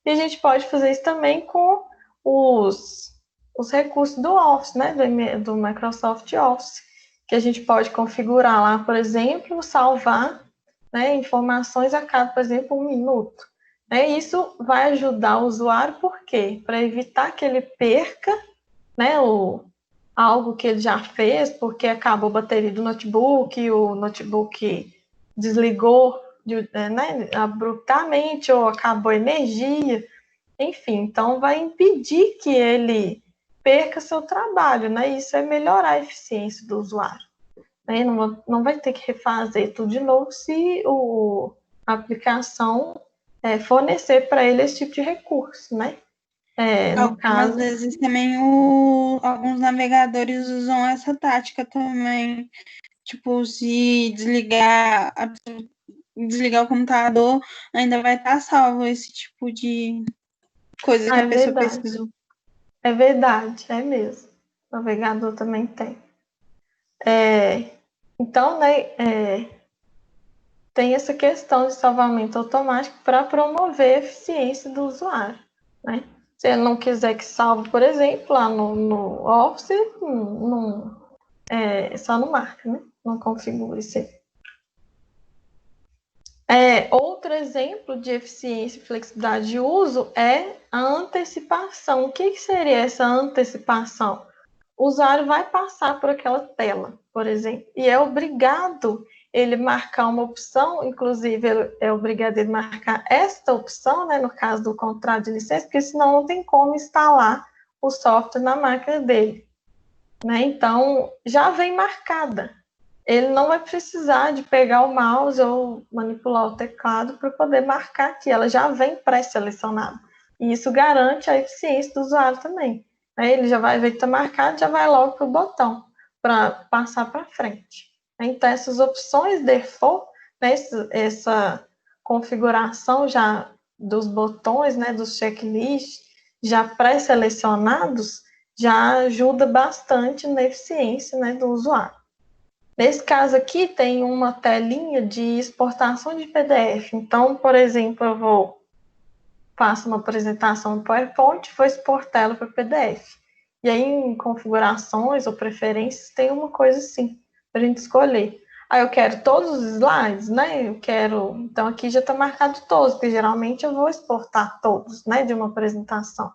e a gente pode fazer isso também com os recursos do Office, né, do Microsoft Office, que a gente pode configurar lá, por exemplo, salvar, né, informações a cada, por exemplo, 1 minuto. Isso vai ajudar o usuário, por quê? Para evitar que ele perca, né, algo que ele já fez, porque acabou a bateria do notebook, o notebook desligou né, abruptamente, ou acabou a energia, enfim, então vai impedir que ele perca seu trabalho, né? Isso é melhorar a eficiência do usuário. Né? Não vai ter que refazer tudo de novo se a aplicação fornecer para ele esse tipo de recurso, né? Algumas vezes também alguns navegadores usam essa tática também, tipo, se desligar o computador, ainda vai estar salvo esse tipo de coisa que a pessoa pesquisou. É verdade, é mesmo. O navegador também tem. Então, né, tem essa questão de salvamento automático para promover a eficiência do usuário, né? Se ele não quiser que salve, por exemplo, lá no Office, só não marca, né? Não configura isso aí. Outro exemplo de eficiência e flexibilidade de uso é a antecipação. O que seria essa antecipação? O usuário vai passar por aquela tela, por exemplo, e é obrigado ele marcar uma opção, inclusive ele é obrigado ele marcar esta opção, né, no caso do contrato de licença, porque senão não tem como instalar o software na máquina dele, né? Então, já vem marcada. Ele não vai precisar de pegar o mouse ou manipular o teclado para poder marcar aqui, ela já vem pré-selecionada. E isso garante a eficiência do usuário também. Ele já vai ver que está marcado, já vai logo para o botão, para passar para frente. Então, essas opções default, né, essa configuração já dos botões, né, dos checklists, já pré-selecionados, já ajuda bastante na eficiência, né, do usuário. Nesse caso aqui, tem uma telinha de exportação de PDF. Então, por exemplo, faço uma apresentação no PowerPoint, vou exportar ela para PDF. E aí, em configurações ou preferências, tem uma coisa assim, para a gente escolher. Aí eu quero todos os slides, né? Então, aqui já está marcado todos, porque geralmente eu vou exportar todos, né? De uma apresentação.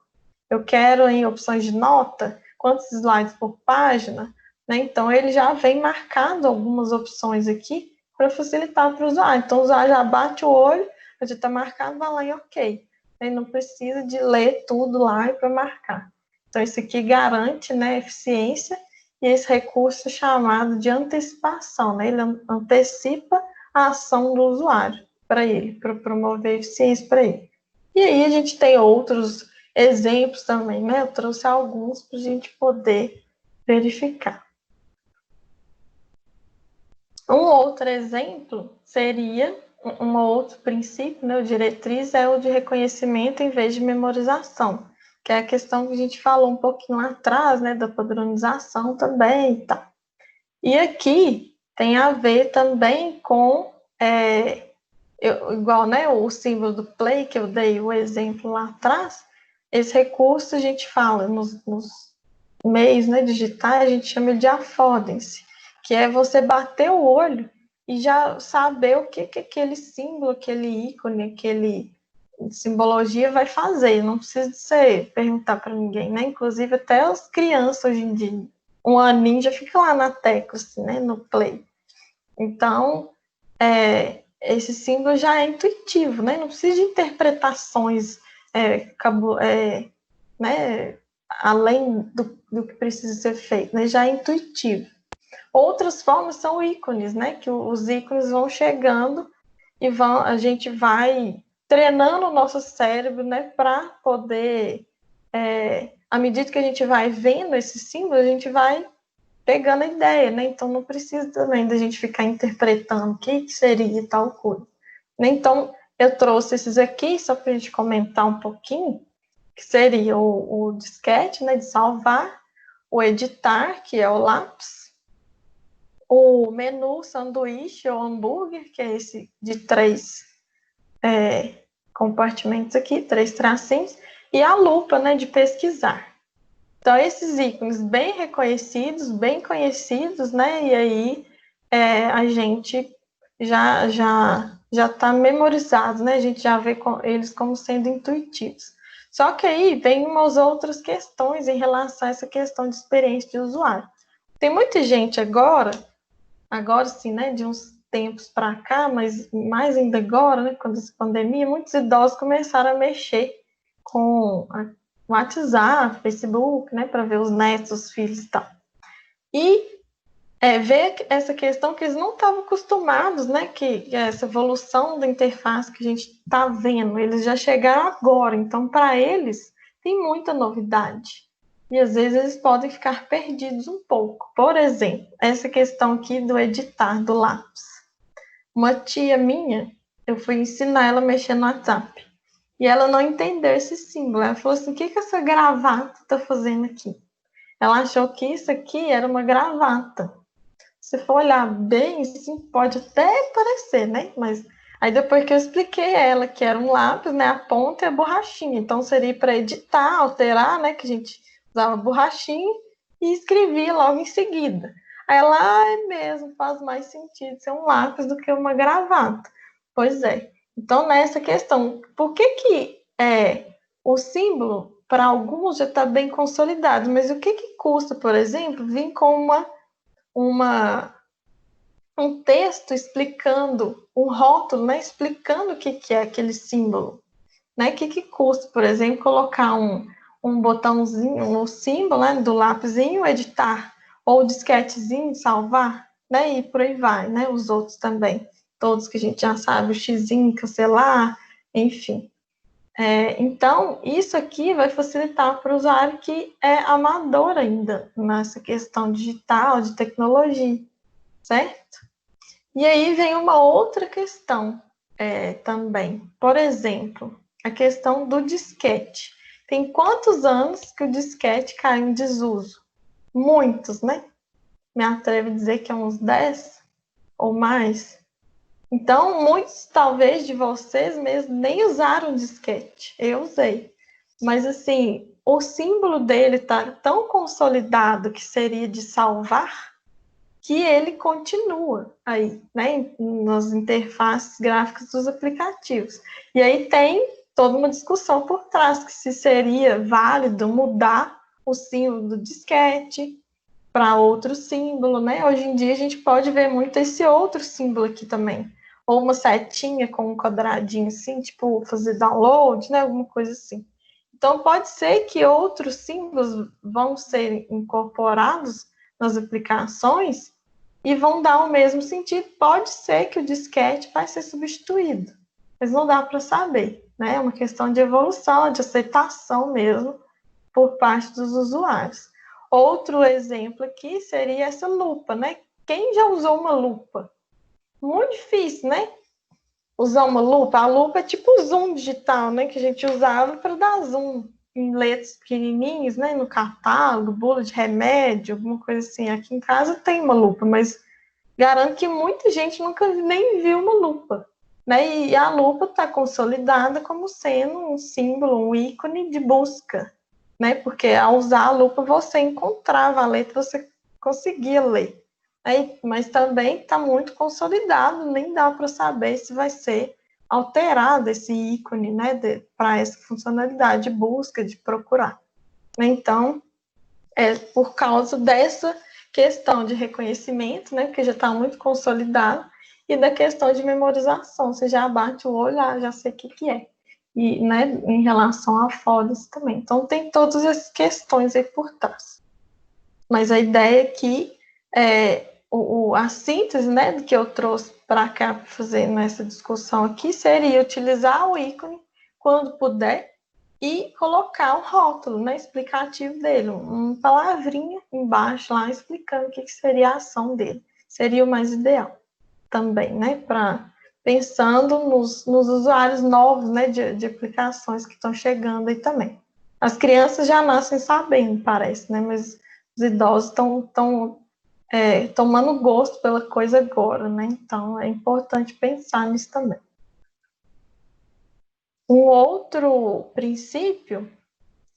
Eu quero, em opções de nota, quantos slides por página, né? Então, ele já vem marcado algumas opções aqui para facilitar para o usuário. Então, o usuário já bate o olho, já está marcado, vai lá em OK. Ele não precisa de ler tudo lá para marcar. Então, isso aqui garante, né, eficiência e esse recurso chamado de antecipação, né? Ele antecipa a ação do usuário para ele, para promover eficiência para ele. E aí a gente tem outros exemplos também, né? Eu trouxe alguns para a gente poder verificar. Um outro exemplo seria, um outro princípio, né, o diretriz é o de reconhecimento em vez de memorização, que é a questão que a gente falou um pouquinho lá atrás, né, da padronização também e tal. E aqui tem a ver também com, igual, né, o símbolo do play, que eu dei o exemplo lá atrás, esse recurso a gente fala nos meios, né, digitais, a gente chama de affordance, que é você bater o olho e já saber o que aquele símbolo, aquele ícone, aquele simbologia vai fazer. Não precisa de você perguntar para ninguém, né? Inclusive até as crianças hoje em dia, um aninho já fica lá na tecla, assim, né, no play. Então, esse símbolo já é intuitivo, né? Não precisa de interpretações, né, além do que precisa ser feito, né? Já é intuitivo. Outras formas são ícones, né? Que os ícones vão chegando e a gente vai treinando o nosso cérebro, né? Para poder, à medida que a gente vai vendo esse símbolo, a gente vai pegando a ideia, né? Então não precisa também da gente ficar interpretando o que seria tal coisa. Então eu trouxe esses aqui só para a gente comentar um pouquinho, que seria o disquete, né? De salvar, o editar, que é o lápis, o menu sanduíche ou hambúrguer, que é esse de 3 compartimentos aqui, 3 tracinhos, e a lupa, né, de pesquisar. Então, esses ícones bem reconhecidos, bem conhecidos, né, e aí a gente já está memorizado, né, a gente já vê eles como sendo intuitivos. Só que aí vem umas outras questões em relação a essa questão de experiência de usuário. Tem muita gente agora sim, né, de uns tempos para cá, mas mais ainda agora, né, com essa pandemia, muitos idosos começaram a mexer com o WhatsApp, Facebook, né, para ver os netos, os filhos e tal. E ver essa questão que eles não estavam acostumados, né, que essa evolução da interface que a gente está vendo, eles já chegaram agora, então para eles tem muita novidade. E às vezes eles podem ficar perdidos um pouco. Por exemplo, essa questão aqui do editar do lápis. Uma tia minha, eu fui ensinar ela a mexer no WhatsApp. E ela não entendeu esse símbolo. Ela falou assim, o que essa gravata está fazendo aqui? Ela achou que isso aqui era uma gravata. Se for olhar bem, sim, pode até parecer, né? Mas Aí depois que eu expliquei a ela que era um lápis, né, a ponta e a borrachinha. Então seria para editar, alterar, né, que a gente usava a borrachinha e escrevia logo em seguida. Aí ela, é mesmo, faz mais sentido ser um lápis do que uma gravata. Pois é. Então, nessa questão, por que o símbolo, para alguns, já está bem consolidado, mas o que custa, por exemplo, vir com um texto explicando, um rótulo, né, explicando o que é aquele símbolo? Né? O que custa, por exemplo, colocar um botãozinho no símbolo, né, do lápisinho, editar, ou o disquetezinho, salvar, né, e por aí vai, né, os outros também, todos que a gente já sabe, o xizinho, cancelar, enfim. Então, isso aqui vai facilitar para o usuário que é amador ainda nessa questão digital, de tecnologia, certo? E aí vem uma outra questão também. Por exemplo, a questão do disquete. Tem quantos anos que o disquete caiu em desuso? Muitos, né? Me atrevo a dizer que é uns 10 ou mais. Então, muitos, talvez, de vocês mesmo nem usaram disquete. Eu usei. Mas, assim, o símbolo dele está tão consolidado que seria de salvar, que ele continua aí, né, nas interfaces gráficas dos aplicativos. E aí tem toda uma discussão por trás, que se seria válido mudar o símbolo do disquete para outro símbolo, né? Hoje em dia a gente pode ver muito esse outro símbolo aqui também, ou uma setinha com um quadradinho assim, tipo fazer download, né? Alguma coisa assim. Então pode ser que outros símbolos vão ser incorporados nas aplicações e vão dar o mesmo sentido. Pode ser que o disquete vai ser substituído, mas não dá para saber, né? É uma questão de evolução, de aceitação mesmo por parte dos usuários. Outro exemplo aqui seria essa lupa, né? Quem já usou uma lupa? Muito difícil, né? Usar uma lupa. A lupa é tipo o zoom digital, né? Que a gente usava para dar zoom em letras pequenininhas, né? No catálogo, bula de remédio, alguma coisa assim. Aqui em casa tem uma lupa, mas garanto que muita gente nunca nem viu uma lupa, né? E a lupa está consolidada como sendo um símbolo, um ícone de busca, né? Porque ao usar a lupa você encontrava a letra, você conseguia ler. Mas também está muito consolidado, nem dá para saber se vai ser alterado esse ícone, né? Para essa funcionalidade de busca, de procurar. Então, por causa dessa questão de reconhecimento, né, porque já está muito consolidado, e da questão de memorização, você já bate o olho, já sei o que é. E, né, em relação a fotos também. Então, tem todas essas questões aí por trás. Mas a ideia é que a síntese, né, que eu trouxe para cá para fazer nessa discussão aqui seria utilizar o ícone quando puder, e colocar o rótulo, né, explicativo dele, uma palavrinha embaixo lá explicando o que seria a ação dele. Seria o mais ideal também, né, pensando nos usuários novos, né, de aplicações que estão chegando aí também. As crianças já nascem sabendo, parece, né, mas os idosos estão tomando gosto pela coisa agora, né, então é importante pensar nisso também. Um outro princípio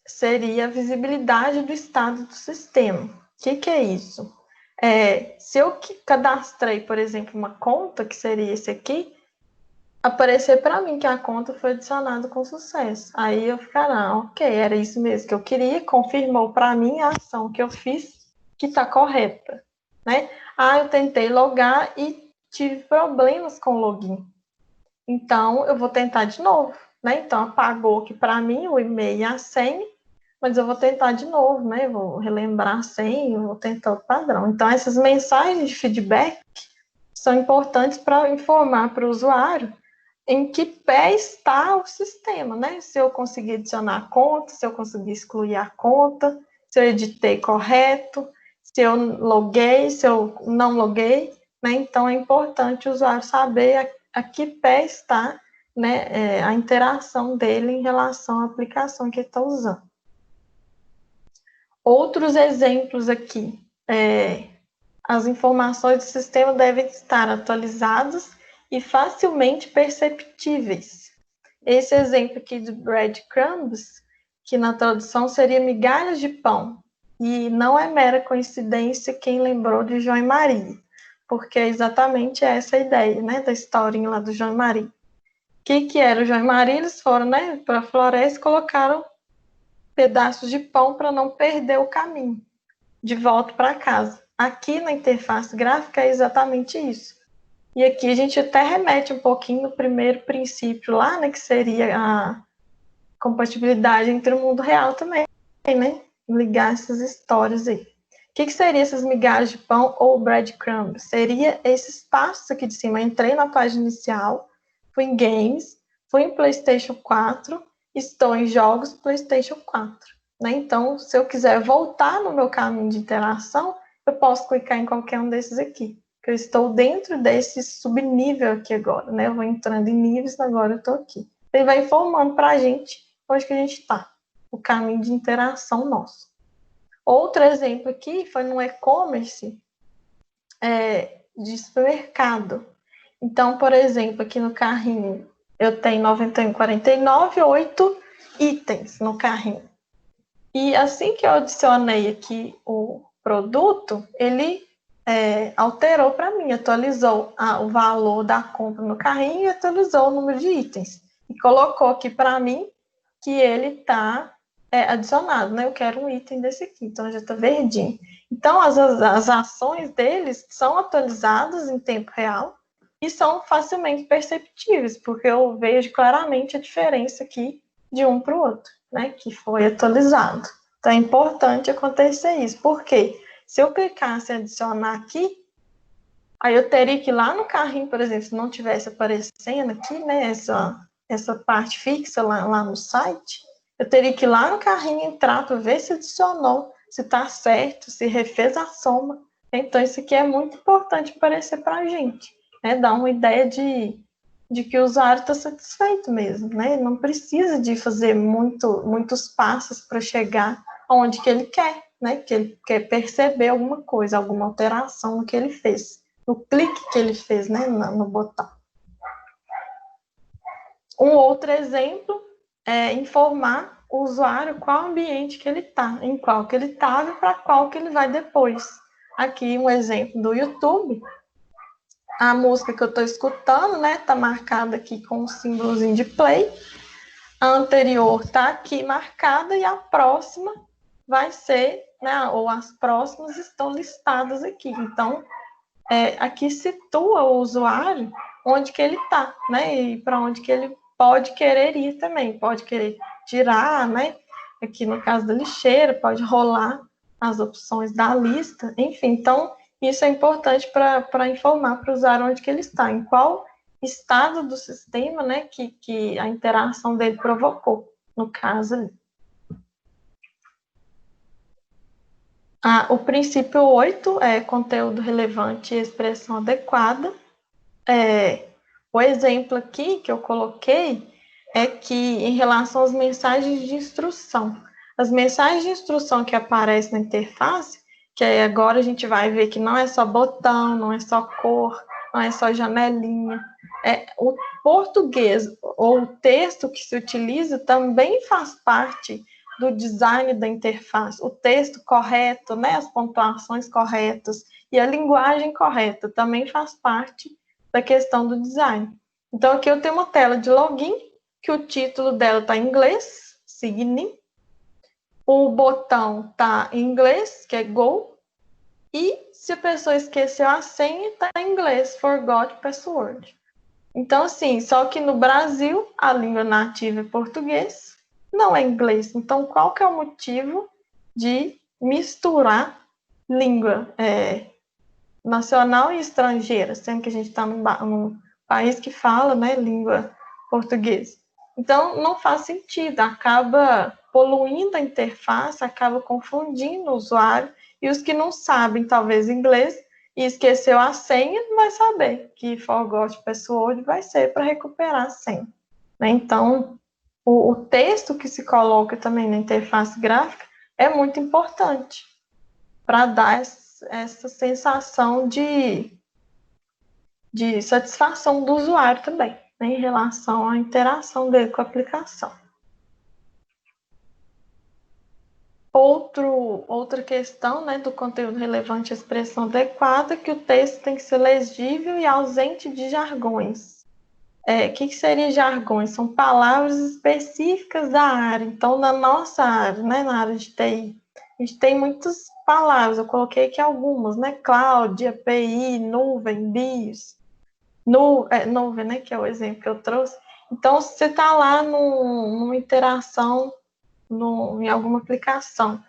seria a visibilidade do estado do sistema. O que é isso? Se eu cadastrei, por exemplo, uma conta, que seria esse aqui, aparecer para mim que a conta foi adicionada com sucesso. Aí eu ficará, ok, era isso mesmo que eu queria, confirmou para mim a ação que eu fiz, que está correta, né? Eu tentei logar e tive problemas com o login. Então, eu vou tentar de novo, né? Então, apagou aqui para mim o e-mail e a senha, mas eu vou tentar de novo, né? Vou relembrar a senha, vou tentar o padrão. Então, essas mensagens de feedback são importantes para informar para o usuário em que pé está o sistema, né? Se eu conseguir adicionar a conta, se eu conseguir excluir a conta, se eu editei correto, se eu loguei, se eu não loguei, né? Então, é importante o usuário saber a que pé está, né, a interação dele em relação à aplicação que ele está usando. Outros exemplos aqui. As informações do sistema devem estar atualizadas e facilmente perceptíveis. Esse exemplo aqui de breadcrumbs, que na tradução seria migalhas de pão, e não é mera coincidência quem lembrou de João e Maria, porque é exatamente essa a ideia, né, da historinha lá do João e Maria. O que era o João e Maria? Eles foram, né, para a floresta e colocaram pedaços de pão para não perder o caminho de volta para casa. Aqui na interface gráfica é exatamente isso. E aqui a gente até remete um pouquinho no primeiro princípio lá, né, que seria a compatibilidade entre o mundo real também, né? Ligar essas histórias aí. O que seriam essas migalhas de pão ou breadcrumb? Seria esse espaço aqui de cima. Eu entrei na página inicial, fui em Games, fui em PlayStation 4, estou em Jogos PlayStation 4. Né? Então, se eu quiser voltar no meu caminho de interação, eu posso clicar em qualquer um desses aqui. Eu estou dentro desse subnível aqui agora, né? Eu vou entrando em níveis, agora eu estou aqui. Ele vai informando para a gente onde que a gente está, o caminho de interação nosso. Outro exemplo aqui foi no e-commerce de supermercado. Então, por exemplo, aqui no carrinho, eu tenho 91,49, 8 itens no carrinho. E assim que eu adicionei aqui o produto, ele alterou para mim, atualizou o valor da compra no carrinho e atualizou o número de itens. E colocou aqui para mim que ele está adicionado, né? Eu quero um item desse aqui, então já está verdinho. Então, as ações deles são atualizadas em tempo real e são facilmente perceptíveis, porque eu vejo claramente a diferença aqui de um para o outro, né? Que foi atualizado. Então, é importante acontecer isso. Por quê? Se eu clicasse em adicionar aqui, aí eu teria que ir lá no carrinho, por exemplo, se não tivesse aparecendo aqui, né? Essa parte fixa lá no site, eu teria que ir lá no carrinho, entrar para ver se adicionou, se está certo, se refez a soma. Então, isso aqui é muito importante aparecer para a gente, né? Dar uma ideia de que o usuário está satisfeito mesmo, né? Não precisa de fazer muitos passos para chegar onde que ele quer, né? Que ele quer perceber alguma coisa, alguma alteração no que ele fez, no clique que ele fez, né? No botão. Um outro exemplo é informar o usuário qual ambiente que ele está, em qual que ele estava e para qual que ele vai depois. Aqui um exemplo do YouTube. A música que eu estou escutando, né, está marcada aqui com um símbolozinho de play. A anterior está aqui marcada e a próxima vai ser, né, ou as próximas estão listadas aqui. Então, aqui situa o usuário onde que ele está, né, e para onde que ele pode querer ir também. Pode querer tirar, né, aqui no caso da lixeira, pode rolar as opções da lista, enfim. Então, isso é importante para informar para o usuário onde que ele está, em qual estado do sistema, né, que a interação dele provocou, no caso ali. O princípio 8 é conteúdo relevante e expressão adequada. O exemplo aqui que eu coloquei é que em relação às mensagens de instrução. As mensagens de instrução que aparecem na interface, que agora a gente vai ver que não é só botão, não é só cor, não é só janelinha. O português ou o texto que se utiliza também faz parte do design da interface. O texto correto, né, as pontuações corretas e a linguagem correta também faz parte da questão do design. Então, aqui eu tenho uma tela de login, que o título dela está em inglês, sign in. O botão está em inglês, que é go. E se a pessoa esqueceu a senha, está em inglês, forgot password. Então, assim, só que no Brasil, a língua nativa é português, não é inglês. Então, qual que é o motivo de misturar língua nacional e estrangeira, sendo que a gente está num país que fala, né, língua portuguesa? Então, não faz sentido, acaba poluindo a interface, acaba confundindo o usuário, e os que não sabem, talvez, inglês, e esqueceu a senha, não vai saber que forgot password vai ser para recuperar a senha. Né? Então, o texto que se coloca também na interface gráfica é muito importante para dar essa sensação de de satisfação do usuário também, né, em relação à interação dele com a aplicação. Outra questão, né, do conteúdo relevante à expressão adequada, que o texto tem que ser legível e ausente de jargões. O que seria jargões? São palavras específicas da área. Então, na nossa área, né, na área de TI, a gente tem muitas palavras, eu coloquei aqui algumas, né, cloud, API, nuvem, BIOS, nuvem, né, que é o exemplo que eu trouxe. Então, se você está lá numa interação em alguma aplicação,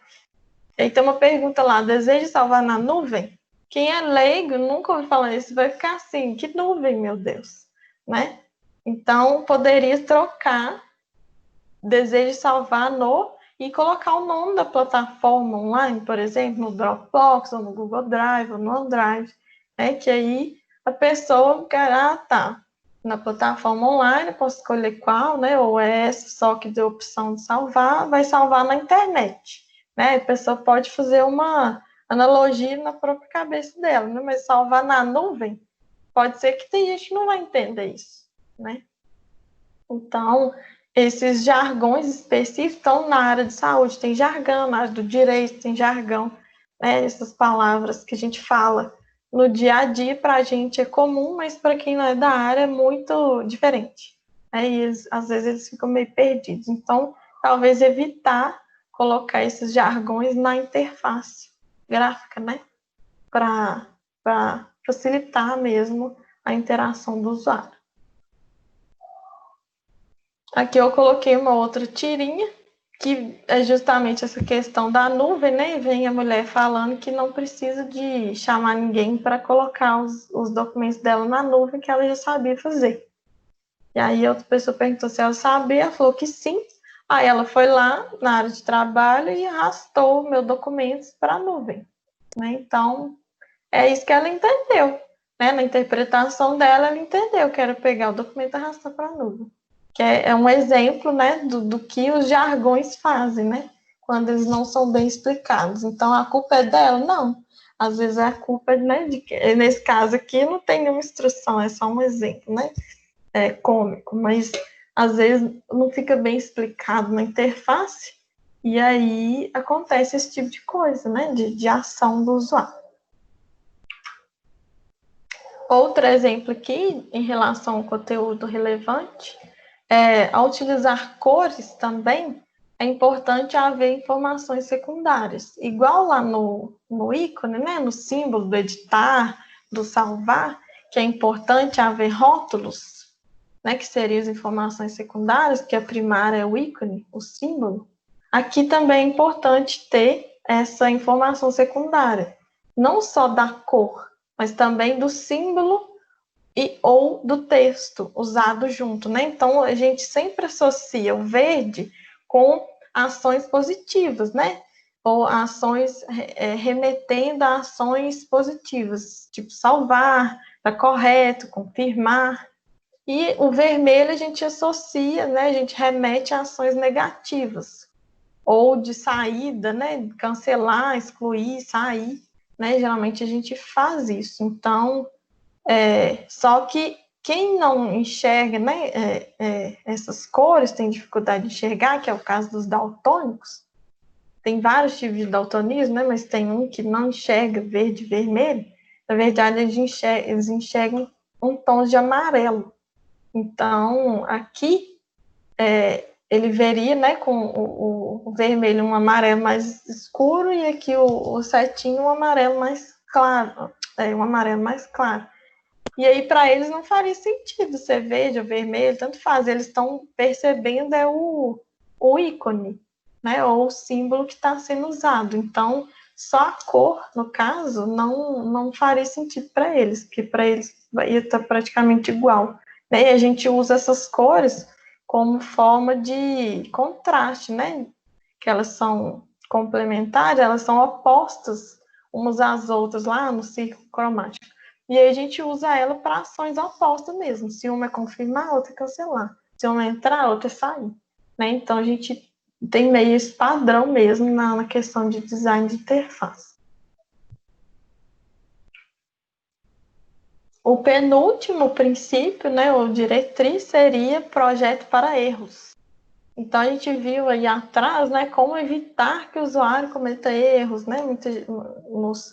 e aí tem uma pergunta lá, deseja salvar na nuvem? Quem é leigo, nunca ouviu falar isso, vai ficar assim, que nuvem, meu Deus, né? Então, poderia trocar deseja salvar no e colocar o nome da plataforma online, por exemplo, no Dropbox, ou no Google Drive, ou no OneDrive, né? Que aí a pessoa quer, tá, na plataforma online, eu posso escolher qual, né? Ou é essa só que deu opção de salvar, vai salvar na internet, né? A pessoa pode fazer uma analogia na própria cabeça dela, né? Mas salvar na nuvem, pode ser que tem gente que não vai entender isso, né? Então, esses jargões específicos estão na área de saúde, tem jargão, na área do direito tem jargão, né? Essas palavras que a gente fala no dia a dia para a gente é comum, mas para quem não é da área é muito diferente, né? E às vezes eles ficam meio perdidos. Então, talvez evitar colocar esses jargões na interface gráfica, né? Para facilitar mesmo a interação do usuário. Aqui eu coloquei uma outra tirinha, que é justamente essa questão da nuvem, né? E vem a mulher falando que não precisa de chamar ninguém para colocar os documentos dela na nuvem, que ela já sabia fazer. E aí outra pessoa perguntou se ela sabia, ela falou que sim. Aí ela foi lá na área de trabalho e arrastou meus documentos para a nuvem, né? Então, é isso que ela entendeu, né? Na interpretação dela, ela entendeu que era pegar o documento e arrastar para a nuvem. Que é um exemplo, né, do que os jargões fazem, né, quando eles não são bem explicados. Então, a culpa é dela? Não. Às vezes a culpa, né, nesse caso aqui, não tem nenhuma instrução, é só um exemplo, né, cômico, mas às vezes não fica bem explicado na interface, e aí acontece esse tipo de coisa, né, de ação do usuário. Outro exemplo aqui, em relação ao conteúdo relevante, ao utilizar cores também, é importante haver informações secundárias. Igual lá no ícone, né, no símbolo do editar, do salvar, que é importante haver rótulos, né, que seriam as informações secundárias, que a primária é o ícone, o símbolo. Aqui também é importante ter essa informação secundária, não só da cor, mas também do símbolo ou do texto usado junto, né? Então, a gente sempre associa o verde com ações positivas, né? Ou ações remetendo a ações positivas, tipo salvar, tá correto, confirmar. E o vermelho a gente associa, né? A gente remete a ações negativas, ou de saída, né? Cancelar, excluir, sair, né? Geralmente a gente faz isso. Então, só que quem não enxerga, né, essas cores, tem dificuldade de enxergar, que é o caso dos daltônicos. Tem vários tipos de daltonismo, né, mas tem um que não enxerga verde e vermelho. Na verdade, eles enxergam um tom de amarelo. Então, aqui, ele veria, né, com o vermelho um amarelo mais escuro e aqui o setinho um amarelo mais claro. Um amarelo mais claro. E aí, para eles, não faria sentido ser verde ou vermelho, tanto faz. Eles estão percebendo o ícone, né? Ou o símbolo que está sendo usado. Então, só a cor, no caso, não faria sentido para eles, porque para eles ia estar praticamente igual. Né? E a gente usa essas cores como forma de contraste, né? Que elas são complementares, elas são opostas umas às outras lá no círculo cromático. E aí a gente usa ela para ações opostas mesmo. Se uma é confirmar, a outra é cancelar. Se uma é entrar, a outra é sair. Né? Então a gente tem meio esse padrão mesmo na questão de design de interface. o penúltimo princípio, né, ou diretriz, seria projeto para erros. Então, a gente viu aí atrás, né, como evitar que o usuário cometa erros, né,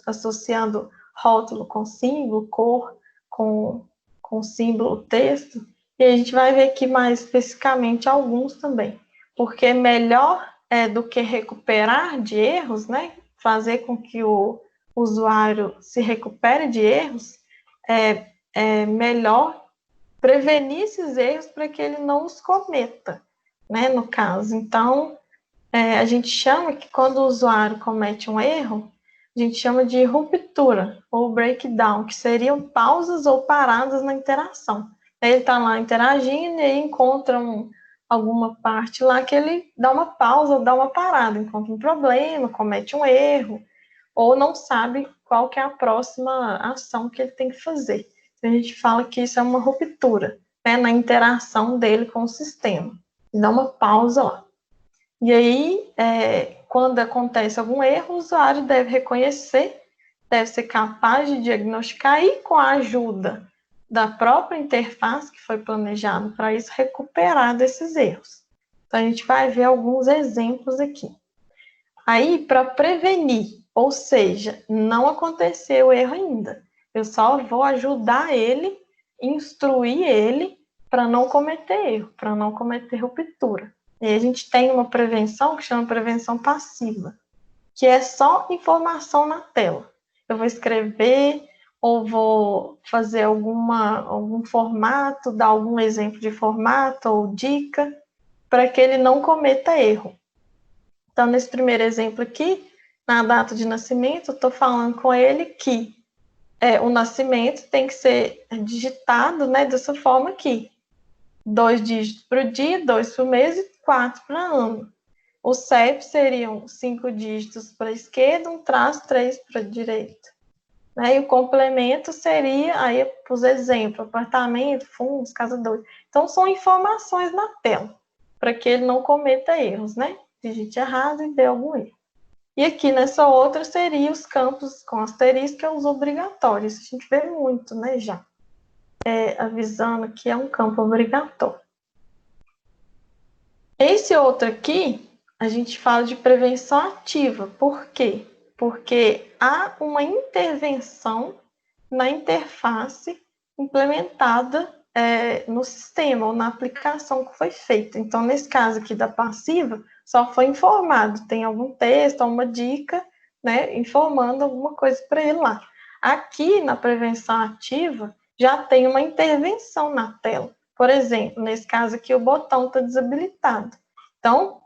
associando rótulo com símbolo, cor com símbolo, texto, e a gente vai ver aqui mais especificamente alguns também, porque melhor do que recuperar de erros, né, fazer com que o usuário se recupere de erros, é melhor prevenir esses erros para que ele não os cometa, né, no caso. Então, a gente chama que quando o usuário comete um erro, a gente chama de ruptura ou breakdown, que seriam pausas ou paradas na interação. Ele está lá interagindo e aí encontra alguma parte lá que ele dá uma pausa ou dá uma parada, encontra um problema, comete um erro, ou não sabe qual que é a próxima ação que ele tem que fazer. Então, a gente fala que isso é uma ruptura, né, na interação dele com o sistema. Dá uma pausa lá. E aí, quando acontece algum erro, o usuário deve reconhecer, deve ser capaz de diagnosticar e, com a ajuda da própria interface que foi planejado para isso, recuperar desses erros. Então, a gente vai ver alguns exemplos aqui. Aí, para prevenir, ou seja, não aconteceu o erro ainda, eu só vou ajudar ele, instruir ele para não cometer erro, para não cometer ruptura. E a gente tem uma prevenção que chama prevenção passiva, que é só informação na tela. Eu vou escrever ou vou fazer algum formato, dar algum exemplo de formato ou dica para que ele não cometa erro. Então, nesse primeiro exemplo aqui, na data de nascimento, eu estou falando com ele que o nascimento tem que ser digitado, né, dessa forma aqui. 2 dígitos para o dia, 2 para o mês e 4 para ano. O CEP seriam 5 dígitos para a esquerda, um traço, 3 para a direita. Né? E o complemento seria, aí, para os exemplos, apartamento, fundos, casa 2. Então, são informações na tela, para que ele não cometa erros, né? Digite errado e dê algum erro. E aqui nessa outra seria os campos com asterisco, que é os obrigatórios. A gente vê muito, né, já. Avisando que é um campo obrigatório. Esse outro aqui, a gente fala de prevenção ativa. Por quê? Porque há uma intervenção na interface implementada no sistema ou na aplicação que foi feita. Então, nesse caso aqui da passiva, só foi informado, tem algum texto, alguma dica, né, informando alguma coisa para ele lá. Aqui, na prevenção ativa, já tem uma intervenção na tela. Por exemplo, nesse caso aqui, o botão está desabilitado. Então,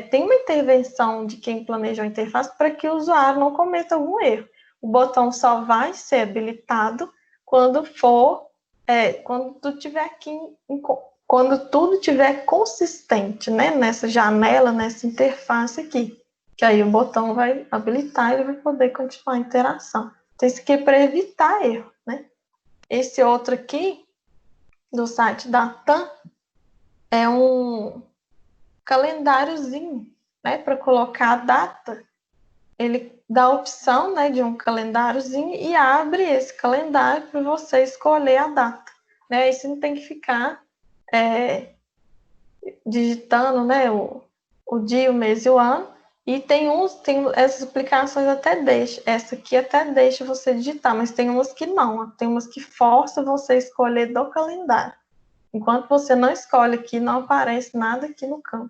tem uma intervenção de quem planejou a interface para que o usuário não cometa algum erro. O botão só vai ser habilitado quando tudo tiver consistente, né, nessa janela, nessa interface aqui. Que aí o botão vai habilitar e ele vai poder continuar a interação. Então, isso aqui é para evitar erro, né? Esse outro aqui, do site da TAM, é um calendáriozinho, né, para colocar a data. Ele dá a opção, né, de um calendáriozinho e abre esse calendário para você escolher a data. Né? Aí você não tem que ficar digitando, né, o dia, o mês e o ano. E tem essas aplicações até deixa, essa aqui até deixa você digitar, mas tem umas que não, tem umas que forçam você a escolher do calendário. Enquanto você não escolhe aqui, não aparece nada aqui no campo.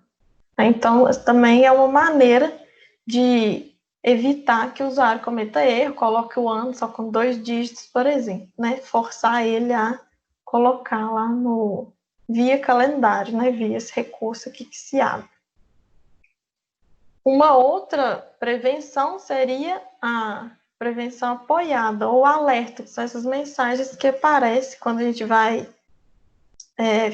Então, também é uma maneira de evitar que o usuário cometa erro, coloque o ano só com 2 dígitos, por exemplo, né? Forçar ele a colocar lá via calendário, né? Via esse recurso aqui que se abre. Uma outra prevenção seria a prevenção apoiada ou alerta, que são essas mensagens que aparecem quando a gente vai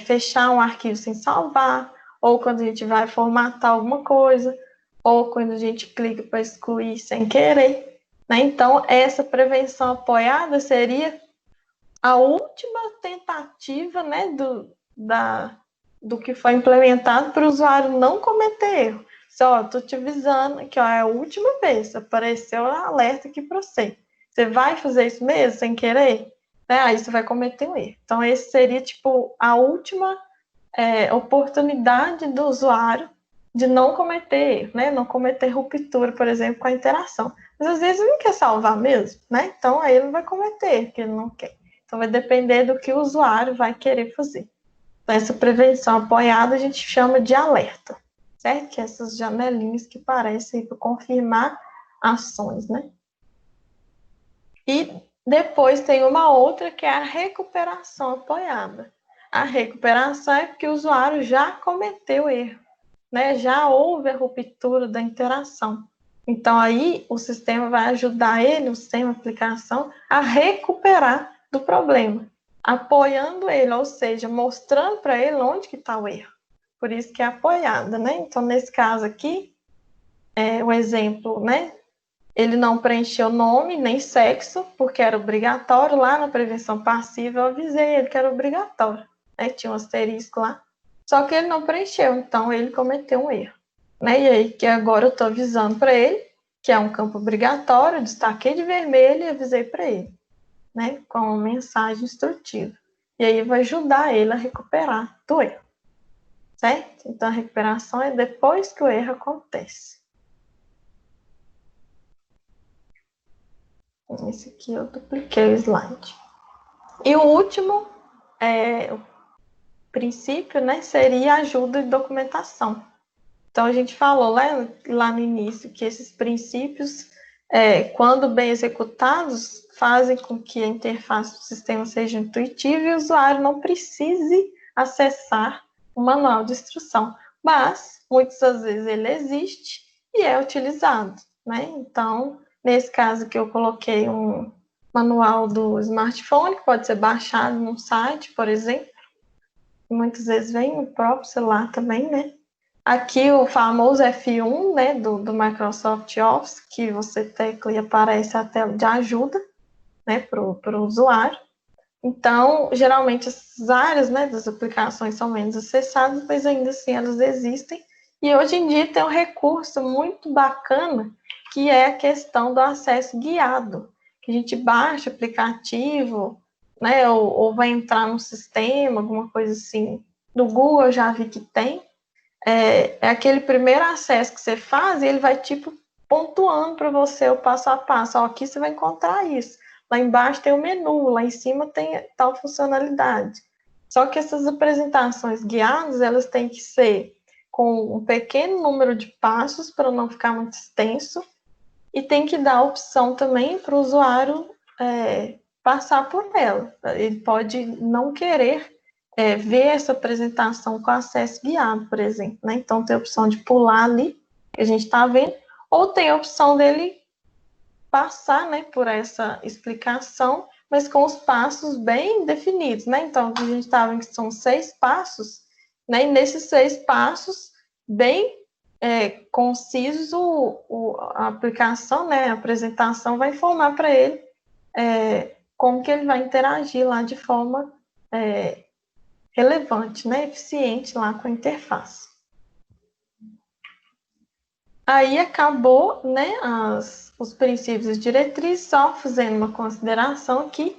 fechar um arquivo sem salvar, ou quando a gente vai formatar alguma coisa, ou quando a gente clica para excluir sem querer. Né? Então, essa prevenção apoiada seria a última tentativa, né, do que foi implementado para o usuário não cometer erro. Só, estou te avisando que é a última vez, apareceu um alerta aqui para você. Você vai fazer isso mesmo, sem querer? né? Aí você vai cometer um erro. Então, esse seria, tipo, a última oportunidade do usuário de não cometer erro, né? Não cometer ruptura, por exemplo, com a interação. Mas às vezes ele não quer salvar mesmo, né? Então aí ele não vai cometer, porque ele não quer. Então vai depender do que o usuário vai querer fazer. Então, essa prevenção apoiada a gente chama de alerta, certo? Que é essas janelinhas que aparecem para confirmar ações, né? E depois tem uma outra que é a recuperação apoiada. A recuperação é porque o usuário já cometeu erro, né? Já houve a ruptura da interação. Então, aí o sistema vai ajudar ele, o sistema de aplicação, a recuperar do problema, apoiando ele, ou seja, mostrando para ele onde que está o erro. Por isso que é apoiada, né? Então, nesse caso aqui, o exemplo, né? Ele não preencheu nome nem sexo, porque era obrigatório. Lá na prevenção passiva, eu avisei ele que era obrigatório, né? Tinha um asterisco lá. Só que ele não preencheu, então ele cometeu um erro, né? E aí, que agora eu estou avisando para ele, que é um campo obrigatório, destaquei de vermelho e avisei para ele, né? Com uma mensagem instrutiva. E aí vai ajudar ele a recuperar do erro, certo? Então, a recuperação é depois que o erro acontece. Esse aqui eu dupliquei o slide. E o último o princípio, né, seria ajuda de documentação. Então, a gente falou lá no início que esses princípios, quando bem executados, fazem com que a interface do sistema seja intuitiva e o usuário não precise acessar o manual de instrução. Mas, muitas das vezes, ele existe e é utilizado, né? Então, nesse caso que eu coloquei um manual do smartphone, que pode ser baixado num site, por exemplo. Muitas vezes vem no próprio celular também, né? Aqui o famoso F1, né, do Microsoft Office, que você tecla e aparece a tela de ajuda, né, para o usuário. Então, geralmente, essas áreas, né, das aplicações são menos acessadas, mas ainda assim elas existem. E hoje em dia tem um recurso muito bacana, que é a questão do acesso guiado, que a gente baixa o aplicativo, né, ou vai entrar no sistema, alguma coisa assim. Do Google eu já vi que tem. É aquele primeiro acesso que você faz e ele vai, tipo, pontuando para você o passo a passo. Ó, aqui você vai encontrar isso. Lá embaixo tem o menu, lá em cima tem tal funcionalidade. Só que essas apresentações guiadas, elas têm que ser com um pequeno número de passos para não ficar muito extenso e tem que dar a opção também para o usuário passar por ela. Ele pode não querer ver essa apresentação com acesso guiado, por exemplo, né? Então tem a opção de pular ali, que a gente está vendo, ou tem a opção dele passar, né, por essa explicação, mas com os passos bem definidos, né? Então a gente está vendo que são 6 passos, né? E nesses 6 passos, bem concisos, a aplicação, né, a apresentação vai informar para ele como que ele vai interagir lá de forma relevante, né, eficiente lá com a interface. Aí acabou, né, os princípios e diretrizes, só fazendo uma consideração aqui.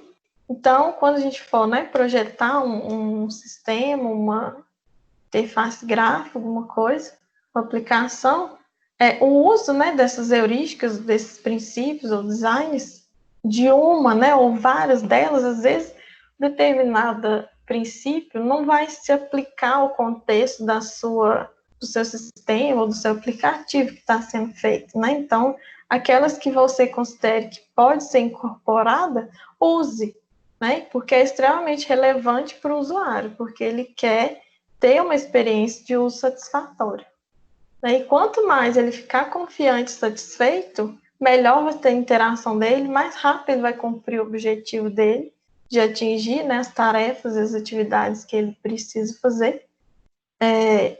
Então, quando a gente for, né, projetar um sistema, uma interface gráfica, alguma coisa, uma aplicação, o uso, né, dessas heurísticas, desses princípios ou designs, de uma, né, ou várias delas, às vezes, determinada princípio não vai se aplicar ao contexto do seu sistema ou do seu aplicativo que está sendo feito, né? Então, aquelas que você considere que pode ser incorporada, use, né? Porque é extremamente relevante para o usuário, porque ele quer ter uma experiência de uso satisfatória. E quanto mais ele ficar confiante e satisfeito, melhor vai ter a interação dele, mais rápido ele vai cumprir o objetivo dele de atingir, né, as tarefas e as atividades que ele precisa fazer,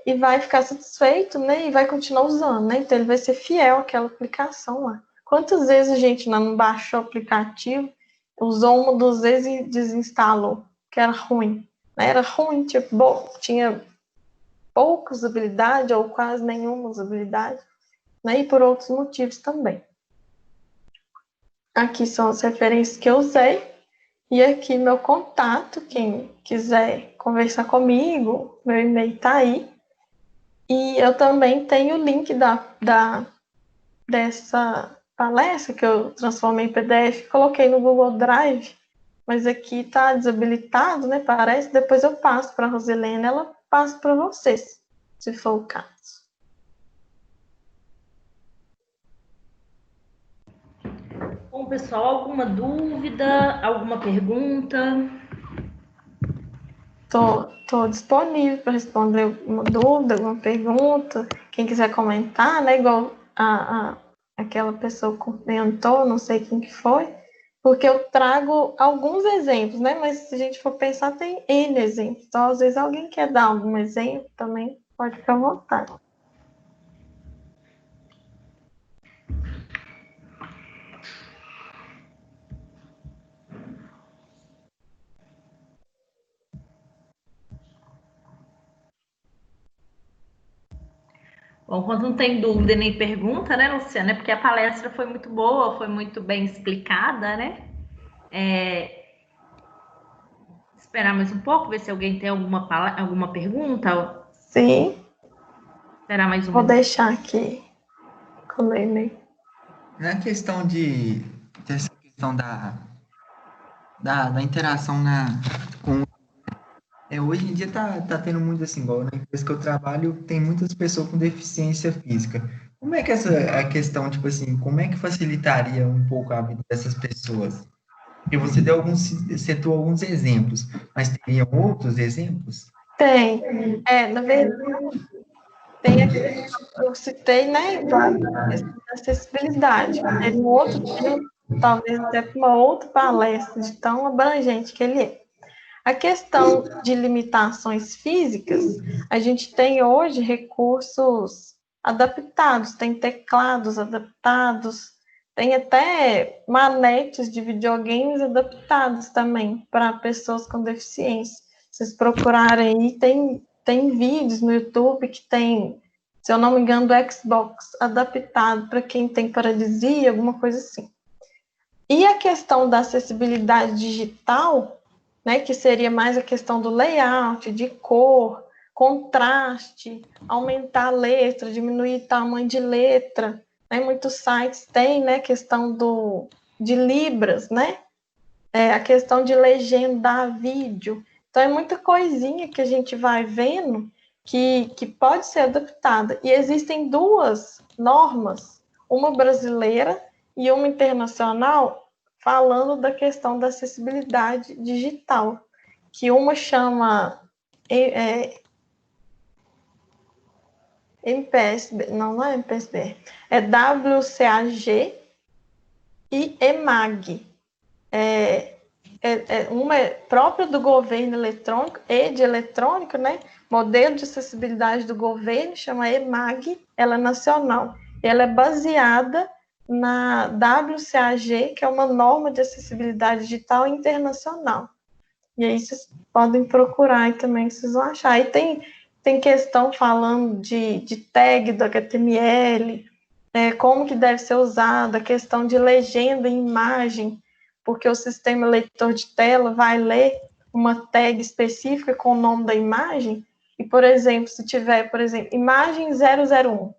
e vai ficar satisfeito, né, e vai continuar usando, né, então ele vai ser fiel àquela aplicação lá. Quantas vezes a gente não baixou o aplicativo, usou uma, 2 vezes e desinstalou, que era ruim, né, tipo, tinha pouca usabilidade ou quase nenhuma usabilidade, né, e por outros motivos também. Aqui são as referências que eu usei. E aqui meu contato, quem quiser conversar comigo, meu e-mail está aí. E eu também tenho o link dessa palestra que eu transformei em PDF, coloquei no Google Drive, mas aqui está desabilitado, né? Parece. Depois eu passo para a Rosilene, ela passa para vocês, se for o caso. Bom, pessoal, alguma dúvida, alguma pergunta? Estou disponível para responder alguma dúvida, alguma pergunta. Quem quiser comentar, né? Igual aquela pessoa comentou, não sei quem que foi, porque eu trago alguns exemplos, né? Mas se a gente for pensar, tem N exemplos. Então, às vezes, alguém quer dar algum exemplo também, pode ficar à vontade. Bom, quando não tem dúvida nem pergunta, né, Luciana? É porque a palestra foi muito boa, foi muito bem explicada, né? Esperar mais um pouco, ver se alguém tem alguma pergunta. Sim. Esperar mais um Vou minuto. deixar aqui com o e-mail. Na questão dessa questão da interação com hoje em dia tá tendo muito assim, igual na empresa que eu trabalho, tem muitas pessoas com deficiência física. Como é que a questão, tipo assim, como é que facilitaria um pouco a vida dessas pessoas? Porque você citou alguns exemplos, mas teriam outros exemplos? Tem. Na verdade, tem aqui, eu citei, né, a questão da acessibilidade. Teve um outro tema, talvez até para uma outra palestra, de tão abrangente que ele é. A questão de limitações físicas, a gente tem hoje recursos adaptados, tem teclados adaptados, tem até manetes de videogames adaptados também para pessoas com deficiência. Se vocês procurarem aí, tem vídeos no YouTube que tem, se eu não me engano, do Xbox adaptado para quem tem paralisia, alguma coisa assim. E a questão da acessibilidade digital, né, que seria mais a questão do layout, de cor, contraste, aumentar a letra, diminuir o tamanho de letra, né, muitos sites têm, né, questão de libras, né, a questão de legendar vídeo. Então, é muita coisinha que a gente vai vendo que pode ser adaptada. E existem duas normas, uma brasileira e uma internacional, falando da questão da acessibilidade digital, que uma chama MPSB, não é MPSB, é WCAG e EMAG. Uma é própria do governo eletrônico e de eletrônico, né? Modelo de acessibilidade do governo, chama EMAG, ela é nacional. Ela é baseada na WCAG, que é uma norma de acessibilidade digital internacional. E aí vocês podem procurar aí também, vocês vão achar. Aí tem questão falando de tag do HTML, como que deve ser usada, a questão de legenda em imagem, porque o sistema leitor de tela vai ler uma tag específica com o nome da imagem, e, por exemplo, se tiver, por exemplo, imagem 001,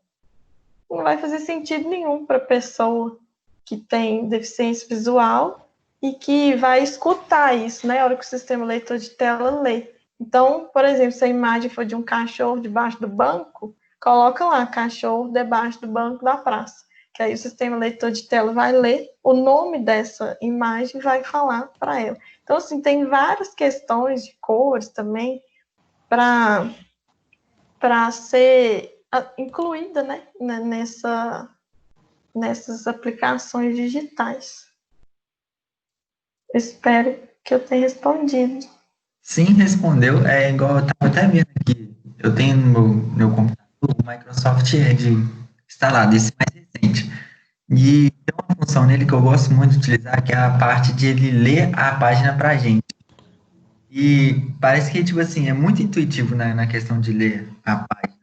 não vai fazer sentido nenhum para a pessoa que tem deficiência visual e que vai escutar isso, né, na hora que o sistema leitor de tela lê. Então, por exemplo, se a imagem for de um cachorro debaixo do banco, coloca lá, cachorro debaixo do banco da praça, que aí o sistema leitor de tela vai ler o nome dessa imagem e vai falar para ela. Então, assim, tem várias questões de cores também para ser incluída, né, nessas aplicações digitais. Espero que eu tenha respondido. Sim, respondeu. É igual eu estava até vendo aqui. Eu tenho no meu computador o Microsoft Edge instalado, esse mais recente. E tem uma função nele que eu gosto muito de utilizar, que é a parte de ele ler a página para a gente. E parece que, tipo assim, é muito intuitivo na questão de ler a página.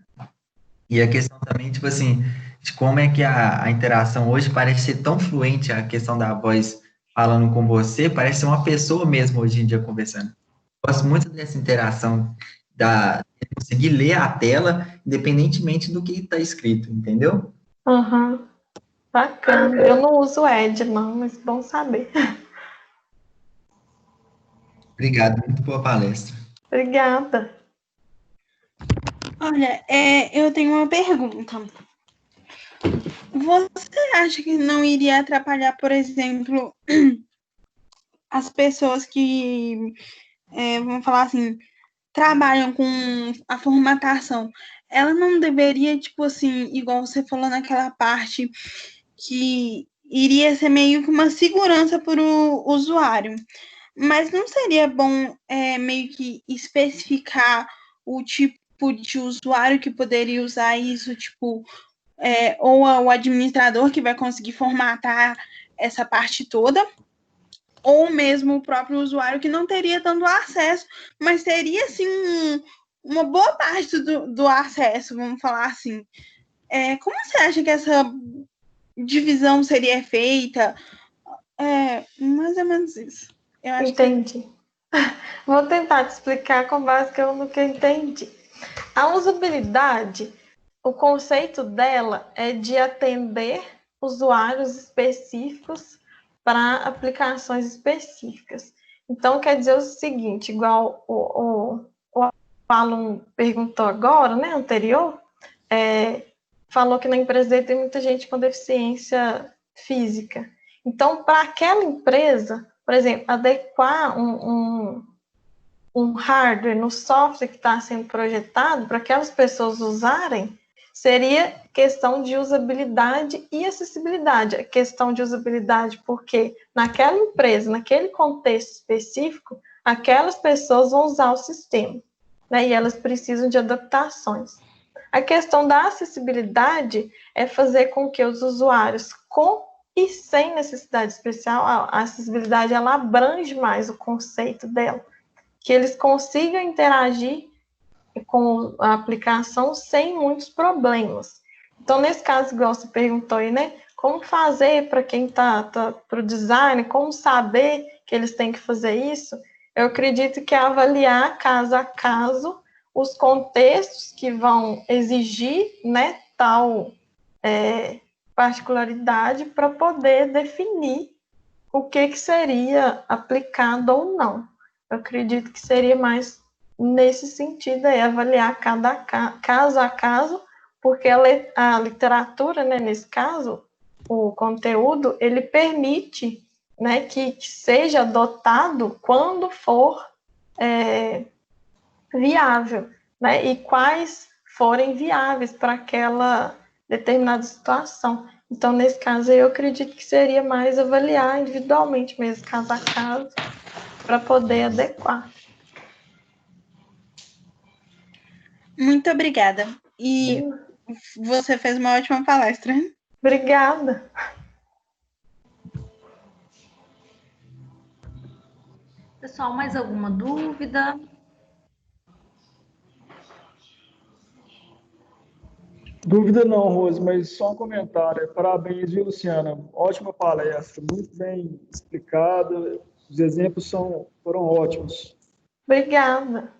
E a questão também, tipo assim, de como é que a interação hoje parece ser tão fluente, a questão da voz falando com você, parece ser uma pessoa mesmo hoje em dia conversando. Gosto muito dessa interação, de conseguir ler a tela, independentemente do que está escrito, entendeu? Uhum. Bacana. Eu não uso Ed, não, mas bom saber. Obrigado, muito boa palestra. Obrigada. Olha, eu tenho uma pergunta. Você acha que não iria atrapalhar, por exemplo, as pessoas que, vamos falar assim, trabalham com a formatação? Ela não deveria, tipo assim, igual você falou naquela parte, que iria ser meio que uma segurança para o usuário. Mas não seria bom meio que especificar o tipo de usuário que poderia usar isso, tipo, ou o administrador que vai conseguir formatar essa parte toda, ou mesmo o próprio usuário que não teria tanto acesso, mas teria, assim, uma boa parte do acesso, vamos falar assim. Como você acha que essa divisão seria feita? Mais ou menos isso. Eu acho Entendi. Vou tentar te explicar com base no que eu entendi. A usabilidade, o conceito dela é de atender usuários específicos para aplicações específicas. Então, quer dizer o seguinte, igual o aluno perguntou agora, né, anterior, falou que na empresa dele tem muita gente com deficiência física. Então, para aquela empresa, por exemplo, adequar um hardware no software que está sendo projetado para aquelas pessoas usarem, seria questão de usabilidade e acessibilidade. A questão de usabilidade porque naquela empresa, naquele contexto específico, aquelas pessoas vão usar o sistema, né? E elas precisam de adaptações. A questão da acessibilidade é fazer com que os usuários com e sem necessidade especial, a acessibilidade ela abrange mais o conceito dela, que eles consigam interagir com a aplicação sem muitos problemas. Então, nesse caso, igual você perguntou aí, né? Como fazer para quem está para o design, como saber que eles têm que fazer isso? Eu acredito que é avaliar caso a caso os contextos que vão exigir, né, tal particularidade para poder definir o que seria aplicado ou não. Eu acredito que seria mais nesse sentido aí, avaliar cada caso a caso, porque a literatura, né, nesse caso, o conteúdo, ele permite, né, que seja adotado quando for viável, né, e quais forem viáveis para aquela determinada situação. Então, nesse caso, eu acredito que seria mais avaliar individualmente mesmo, caso a caso, para poder adequar. Muito obrigada. E você fez uma ótima palestra. Obrigada. Pessoal, mais alguma dúvida? Dúvida não, Rose, mas só um comentário. Parabéns, viu, Luciana? Ótima palestra, muito bem explicada. Os exemplos foram ótimos. Obrigada.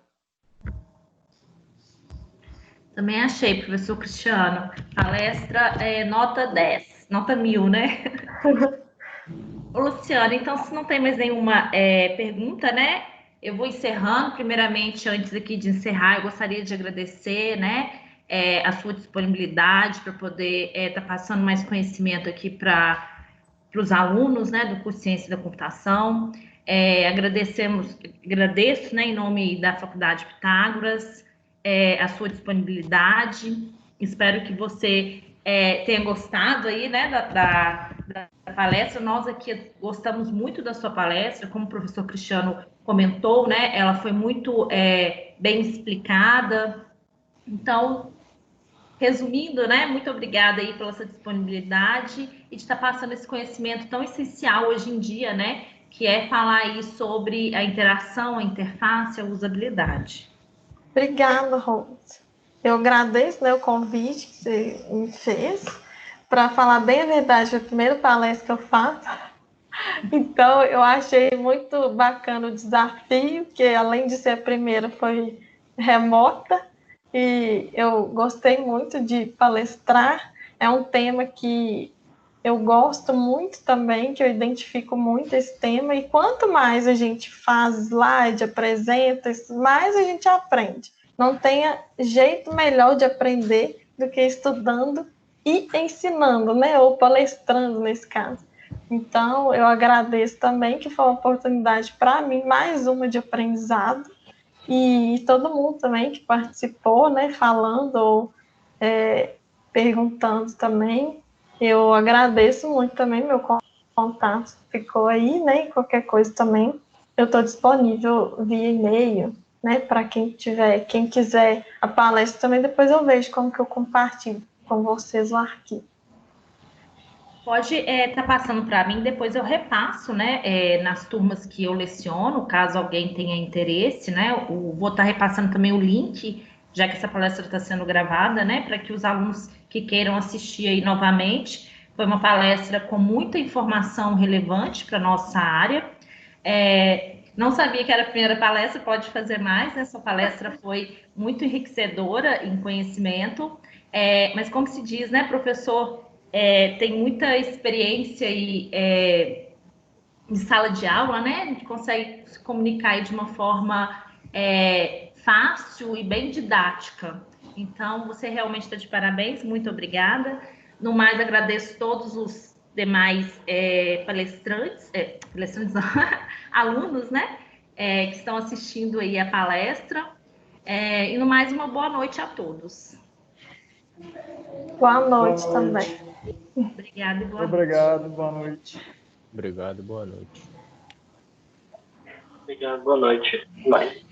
Também achei, professor Cristiano. Palestra nota 10, nota 1000, né? Ô, Luciana, então, se não tem mais nenhuma pergunta, né? Eu vou encerrando. Primeiramente, antes aqui de encerrar, eu gostaria de agradecer, né, a sua disponibilidade para poder estar passando mais conhecimento aqui para os alunos, né, do curso de Ciência da Computação. Agradeço, né, em nome da Faculdade Pitágoras, a sua disponibilidade. Espero que você tenha gostado aí, né, da palestra. Nós aqui gostamos muito da sua palestra, como o professor Cristiano comentou, né, ela foi muito bem explicada. Então, resumindo, né, muito obrigada aí pela sua disponibilidade e de estar passando esse conhecimento tão essencial hoje em dia, né, que é falar aí sobre a interação, a interface, a usabilidade. Obrigada, Rose. Eu agradeço, né, o convite que você me fez. Para falar bem a verdade, foi a primeira palestra que eu faço. Então, eu achei muito bacana o desafio, que além de ser a primeira, foi remota, e eu gostei muito de palestrar. É um tema que eu gosto muito também, que eu identifico muito esse tema, e quanto mais a gente faz slide, apresenta, mais a gente aprende. Não tem jeito melhor de aprender do que estudando e ensinando, né? Ou palestrando nesse caso. Então, eu agradeço também, que foi uma oportunidade para mim, mais uma de aprendizado, e todo mundo também que participou, né, falando ou perguntando também. Eu agradeço muito também, meu contato ficou aí, né, e qualquer coisa também, eu estou disponível via e-mail, né, para quem quiser a palestra também, depois eu vejo como que eu compartilho com vocês o arquivo. Pode estar passando para mim, depois eu repasso, né, nas turmas que eu leciono, caso alguém tenha interesse, né, vou estar repassando também o link, já que essa palestra está sendo gravada, né, para que os alunos que queiram assistir aí novamente. Foi uma palestra com muita informação relevante para a nossa área. Não sabia que era a primeira palestra, pode fazer mais, né? Essa palestra foi muito enriquecedora em conhecimento, mas como se diz, né, professor, tem muita experiência em sala de aula, né? A gente consegue se comunicar aí de uma forma fácil e bem didática. Então, você realmente está de parabéns, muito obrigada. No mais, agradeço todos os demais palestrantes não, alunos, né? Que estão assistindo aí a palestra. E no mais, uma boa noite a todos. Boa noite também. Obrigada e boa noite. Obrigado, boa noite. Obrigado, boa noite. Obrigado, boa noite. Bye.